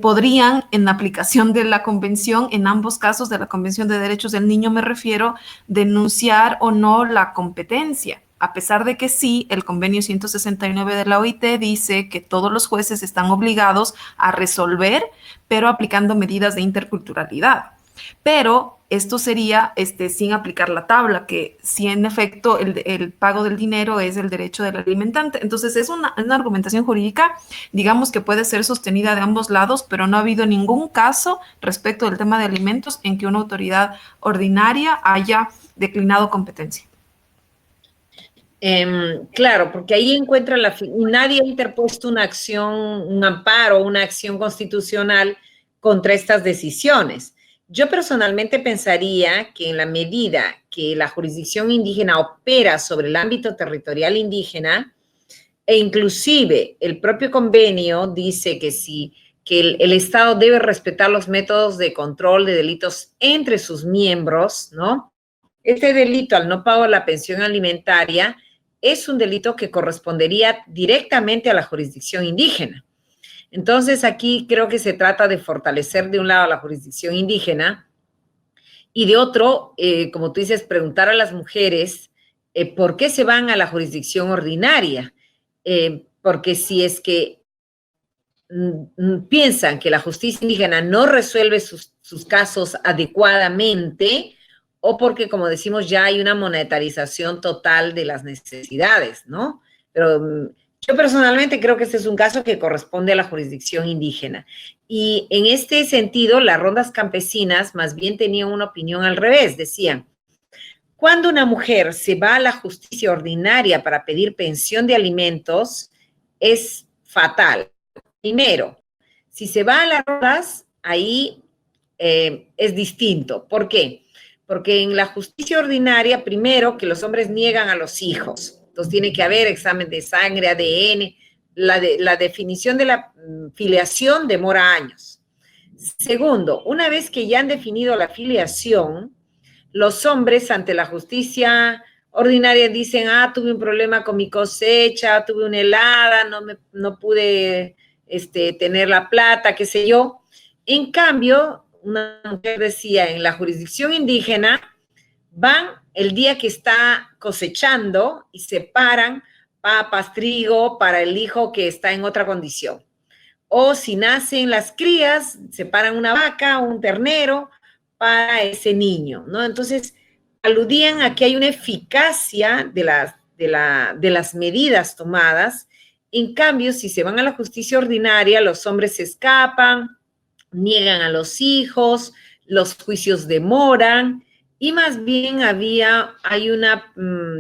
podrían, en aplicación de la convención, en ambos casos de la Convención de Derechos del Niño me refiero, denunciar o no la competencia. A pesar de que sí, el convenio 169 de la OIT dice que todos los jueces están obligados a resolver, pero aplicando medidas de interculturalidad. Pero esto sería sin aplicar la tabla, que si en efecto el pago del dinero es el derecho del alimentante. Entonces es una argumentación jurídica, digamos, que puede ser sostenida de ambos lados, pero no ha habido ningún caso respecto del tema de alimentos en que una autoridad ordinaria haya declinado competencia. Claro, porque ahí encuentra nadie ha interpuesto una acción, un amparo, una acción constitucional contra estas decisiones. Yo personalmente pensaría que en la medida que la jurisdicción indígena opera sobre el ámbito territorial indígena, e inclusive el propio convenio dice que el Estado debe respetar los métodos de control de delitos entre sus miembros, ¿no? Este delito al no pago de la pensión alimentaria es un delito que correspondería directamente a la jurisdicción indígena. Entonces, aquí creo que se trata de fortalecer de un lado la jurisdicción indígena y de otro, como tú dices, preguntar a las mujeres por qué se van a la jurisdicción ordinaria. Porque si es que piensan que la justicia indígena no resuelve sus casos adecuadamente, o porque, como decimos, ya hay una monetarización total de las necesidades, ¿no? Pero yo personalmente creo que este es un caso que corresponde a la jurisdicción indígena. Y en este sentido, las rondas campesinas más bien tenían una opinión al revés. Decían, cuando una mujer se va a la justicia ordinaria para pedir pensión de alimentos, es fatal. Primero, si se va a las rondas, ahí es distinto. ¿Por qué? Porque en la justicia ordinaria, primero, que los hombres niegan a los hijos. Entonces tiene que haber examen de sangre, ADN. La definición de la filiación demora años. Segundo, una vez que ya han definido la filiación, los hombres ante la justicia ordinaria dicen, tuve un problema con mi cosecha, tuve una helada, no pude tener la plata, qué sé yo. En cambio, una mujer decía, en la jurisdicción indígena, van el día que está cosechando y separan papas, trigo para el hijo que está en otra condición. O si nacen las crías, separan una vaca o un ternero para ese niño, ¿no? Entonces, aludían a que hay una eficacia de las medidas tomadas. En cambio, si se van a la justicia ordinaria, los hombres se escapan, niegan a los hijos, los juicios demoran, y más bien hay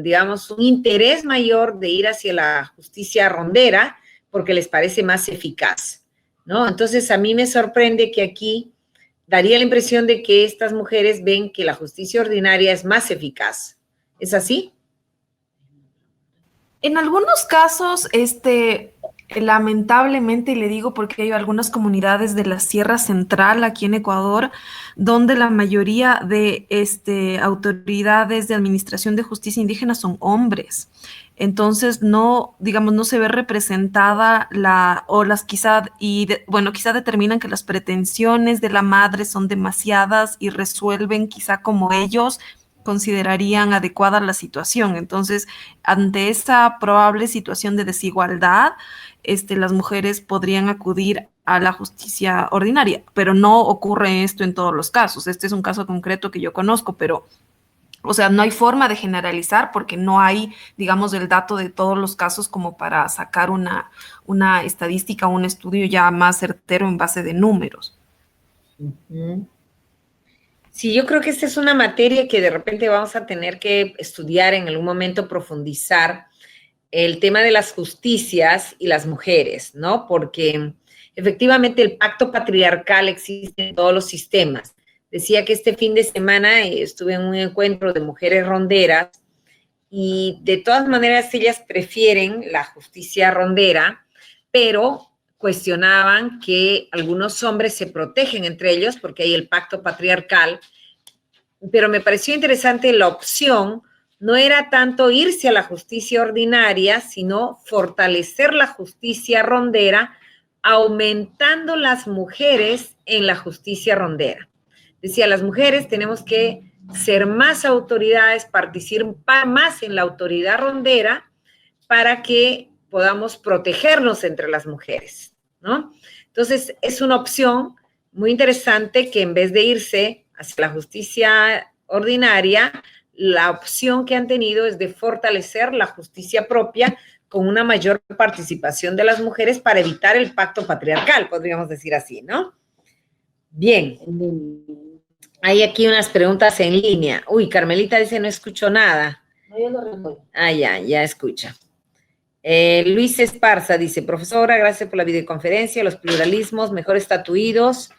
digamos, un interés mayor de ir hacia la justicia rondera porque les parece más eficaz, ¿no? Entonces, a mí me sorprende que aquí daría la impresión de que estas mujeres ven que la justicia ordinaria es más eficaz. ¿Es así? En algunos casos, lamentablemente, y le digo porque hay algunas comunidades de la Sierra Central aquí en Ecuador, donde la mayoría de autoridades de administración de justicia indígena son hombres. Entonces, no, digamos, no se ve representada quizá determinan que las pretensiones de la madre son demasiadas y resuelven quizá como ellos considerarían adecuada la situación. Entonces, ante esa probable situación de desigualdad, las mujeres podrían acudir a la justicia ordinaria, pero no ocurre esto en todos los casos. Este es un caso concreto que yo conozco, pero, o sea, no hay forma de generalizar porque no hay, digamos, el dato de todos los casos como para sacar una estadística o un estudio ya más certero en base de números. Uh-huh. Sí, yo creo que esta es una materia que de repente vamos a tener que estudiar en algún momento, profundizar el tema de las justicias y las mujeres, ¿no? Porque efectivamente el pacto patriarcal existe en todos los sistemas. Decía que este fin de semana estuve en un encuentro de mujeres ronderas y de todas maneras ellas prefieren la justicia rondera, pero cuestionaban que algunos hombres se protegen entre ellos porque hay el pacto patriarcal, pero me pareció interesante la opción, no era tanto irse a la justicia ordinaria, sino fortalecer la justicia rondera, aumentando las mujeres en la justicia rondera. Decía, las mujeres tenemos que ser más autoridades, participar más en la autoridad rondera para que podamos protegernos entre las mujeres, ¿no? Entonces, es una opción muy interesante que en vez de irse hacia la justicia ordinaria, la opción que han tenido es de fortalecer la justicia propia con una mayor participación de las mujeres para evitar el pacto patriarcal, podríamos decir así, ¿no? Bien. Hay aquí unas preguntas en línea. Uy, Carmelita dice, no escucho nada. No, yo lo respondo. Ya escucha. Luis Esparza dice, profesora, gracias por la videoconferencia, los pluralismos mejor estatuidos,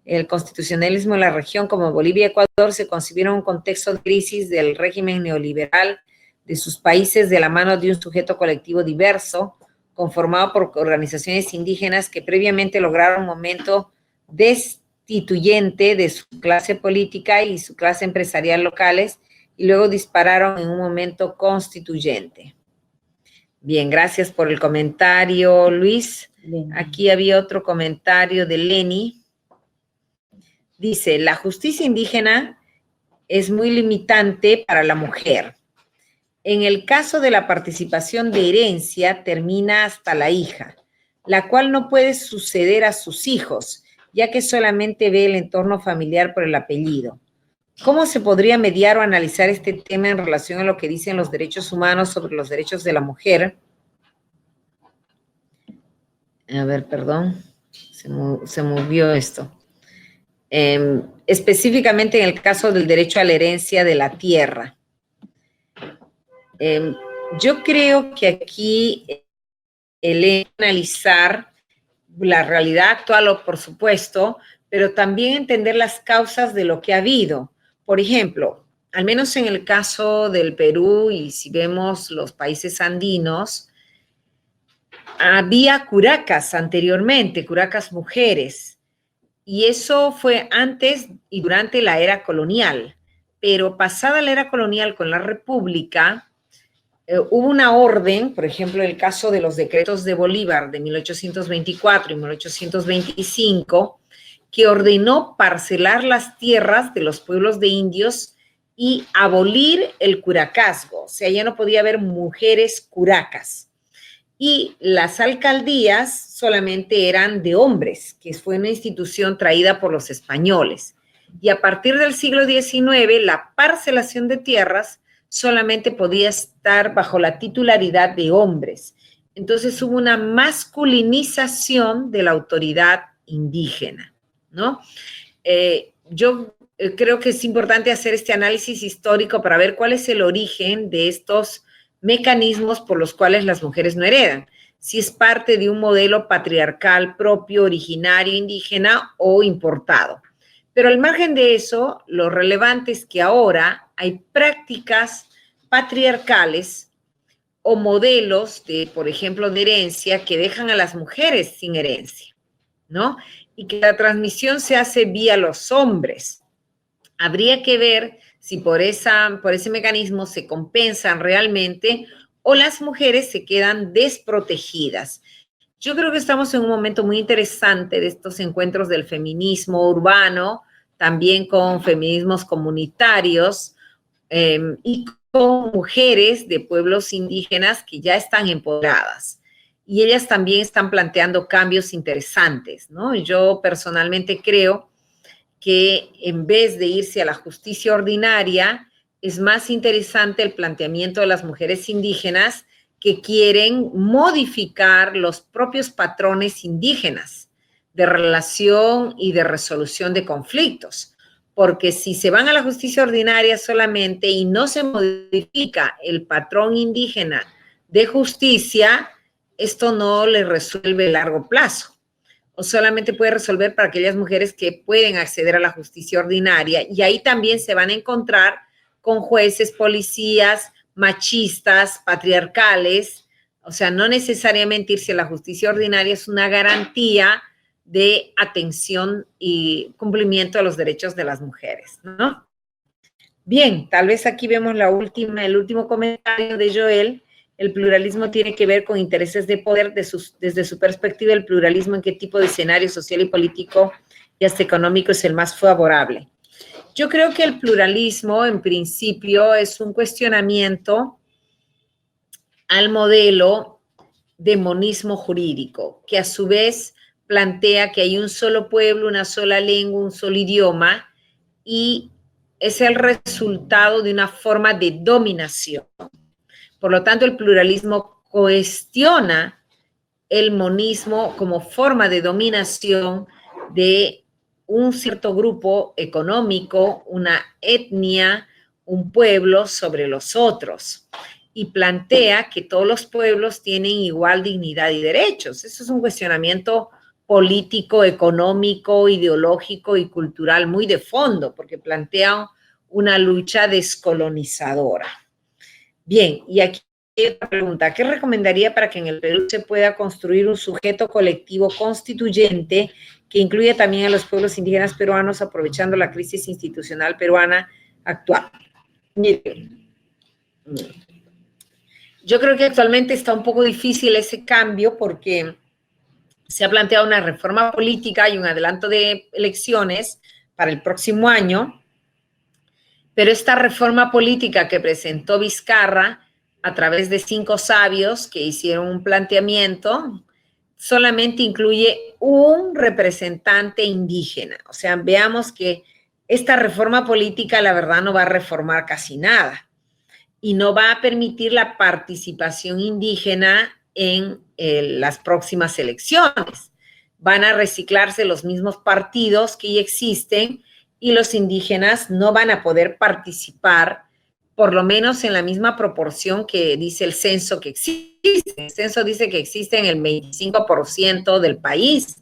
el constitucionalismo en la región como Bolivia y Ecuador se concibieron en un contexto de crisis del régimen neoliberal de sus países de la mano de un sujeto colectivo diverso, conformado por organizaciones indígenas que previamente lograron un momento destituyente de su clase política y su clase empresarial locales y luego dispararon en un momento constituyente. Bien, gracias por el comentario, Luis. Bien. Aquí había otro comentario de Leni. Dice, la justicia indígena es muy limitante para la mujer. En el caso de la participación de herencia, termina hasta la hija, la cual no puede suceder a sus hijos, ya que solamente ve el entorno familiar por el apellido. ¿Cómo se podría mediar o analizar este tema en relación a lo que dicen los derechos humanos sobre los derechos de la mujer? A ver, perdón, se movió esto. Específicamente en el caso del derecho a la herencia de la tierra. Yo creo que aquí el analizar la realidad actual, por supuesto, pero también entender las causas de lo que ha habido. Por ejemplo, al menos en el caso del Perú, y si vemos los países andinos, había curacas anteriormente, curacas mujeres, y eso fue antes y durante la era colonial. Pero pasada la era colonial con la República, hubo una orden, por ejemplo, el caso de los decretos de Bolívar de 1824 y 1825, que ordenó parcelar las tierras de los pueblos de indios y abolir el curacazgo. O sea, ya no podía haber mujeres curacas. Y las alcaldías solamente eran de hombres, que fue una institución traída por los españoles. Y a partir del siglo XIX, la parcelación de tierras solamente podía estar bajo la titularidad de hombres. Entonces hubo una masculinización de la autoridad indígena, ¿no? Yo creo que es importante hacer este análisis histórico para ver cuál es el origen de estos mecanismos por los cuales las mujeres no heredan. Si es parte de un modelo patriarcal propio, originario, indígena o importado. Pero al margen de eso, lo relevante es que ahora hay prácticas patriarcales o modelos de, por ejemplo, de herencia que dejan a las mujeres sin herencia, ¿no? Y que la transmisión se hace vía los hombres. Habría que ver si por ese mecanismo se compensan realmente o las mujeres se quedan desprotegidas. Yo creo que estamos en un momento muy interesante de estos encuentros del feminismo urbano, también con feminismos comunitarios y con mujeres de pueblos indígenas que ya están empoderadas. Y ellas también están planteando cambios interesantes, ¿no? Yo personalmente creo que en vez de irse a la justicia ordinaria, es más interesante el planteamiento de las mujeres indígenas que quieren modificar los propios patrones indígenas de relación y de resolución de conflictos. Porque si se van a la justicia ordinaria solamente y no se modifica el patrón indígena de justicia, esto no le resuelve a largo plazo. O solamente puede resolver para aquellas mujeres que pueden acceder a la justicia ordinaria. Y ahí también se van a encontrar con jueces, policías, machistas, patriarcales. O sea, no necesariamente irse a la justicia ordinaria es una garantía de atención y cumplimiento de los derechos de las mujeres, ¿no? Bien, tal vez aquí vemos el último comentario de Joel. El pluralismo tiene que ver con intereses de poder. Desde su perspectiva, el pluralismo, ¿en qué tipo de escenario social y político y hasta económico es el más favorable? Yo creo que el pluralismo, en principio, es un cuestionamiento al modelo de monismo jurídico, que a su vez plantea que hay un solo pueblo, una sola lengua, un solo idioma, y es el resultado de una forma de dominación. Por lo tanto, el pluralismo cuestiona el monismo como forma de dominación de un cierto grupo económico, una etnia, un pueblo sobre los otros, y plantea que todos los pueblos tienen igual dignidad y derechos. Eso es un cuestionamiento político, económico, ideológico y cultural muy de fondo, porque plantea una lucha descolonizadora. Bien, y aquí hay otra pregunta. ¿Qué recomendaría para que en el Perú se pueda construir un sujeto colectivo constituyente que incluya también a los pueblos indígenas peruanos, aprovechando la crisis institucional peruana actual? Miren, yo creo que actualmente está un poco difícil ese cambio porque se ha planteado una reforma política y un adelanto de elecciones para el próximo año, pero esta reforma política que presentó Vizcarra a través de 5 sabios que hicieron un planteamiento, solamente incluye un representante indígena. O sea, veamos que esta reforma política, la verdad, no va a reformar casi nada y no va a permitir la participación indígena en las próximas elecciones. Van a reciclarse los mismos partidos que ya existen y los indígenas no van a poder participar, por lo menos en la misma proporción que dice el censo que existe. El censo dice que existe en el 25% del país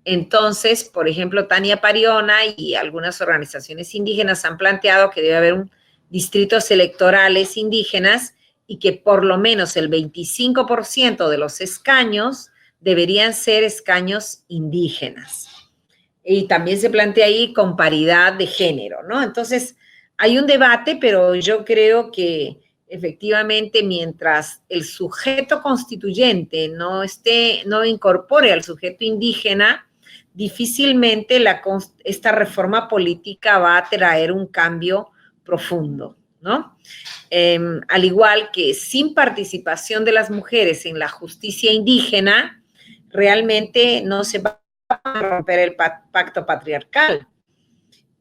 Entonces, por ejemplo, Tania Pariona y algunas organizaciones indígenas han planteado que debe haber distritos electorales indígenas y que por lo menos el 25% de los escaños deberían ser escaños indígenas. Y también se plantea ahí con paridad de género, ¿no? Entonces, hay un debate, pero yo creo que efectivamente mientras el sujeto constituyente no incorpore al sujeto indígena, difícilmente esta reforma política va a traer un cambio profundo, ¿no? Al igual que sin participación de las mujeres en la justicia indígena, realmente no se va a romper el pacto patriarcal.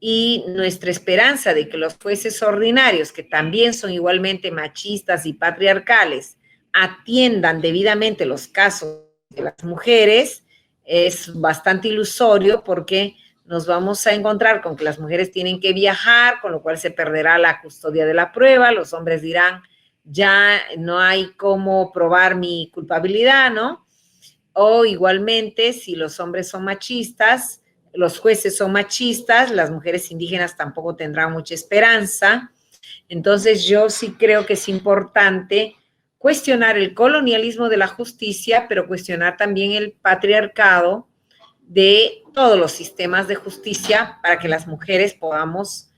Y nuestra esperanza de que los jueces ordinarios, que también son igualmente machistas y patriarcales, atiendan debidamente los casos de las mujeres, es bastante ilusorio porque nos vamos a encontrar con que las mujeres tienen que viajar, con lo cual se perderá la custodia de la prueba, los hombres dirán, ya no hay cómo probar mi culpabilidad, ¿no? O igualmente, si los hombres son machistas, los jueces son machistas, las mujeres indígenas tampoco tendrán mucha esperanza. Entonces, yo sí creo que es importante cuestionar el colonialismo de la justicia, pero cuestionar también el patriarcado de todos los sistemas de justicia para que las mujeres podamos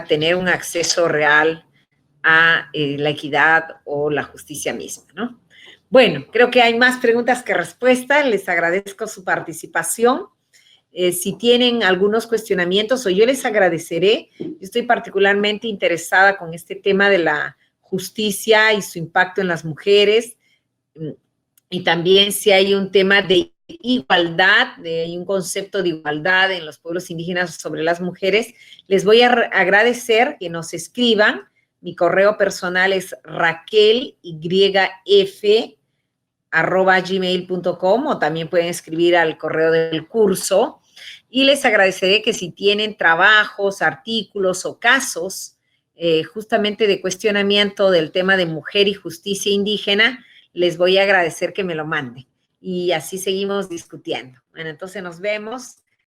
tener un acceso real a la equidad o la justicia misma, ¿no? Bueno, creo que hay más preguntas que respuestas. Les agradezco su participación. Si tienen algunos cuestionamientos, o yo les agradeceré. Yo estoy particularmente interesada con este tema de la justicia y su impacto en las mujeres. Y también si hay un tema de igualdad, hay un concepto de igualdad en los pueblos indígenas sobre las mujeres, les voy a agradecer que nos escriban. Mi correo personal es raquelyf@gmail.com, o también pueden escribir al correo del curso. Y les agradeceré que si tienen trabajos, artículos o casos justamente de cuestionamiento del tema de mujer y justicia indígena, les voy a agradecer que me lo manden. Y así seguimos discutiendo. Bueno, entonces nos vemos.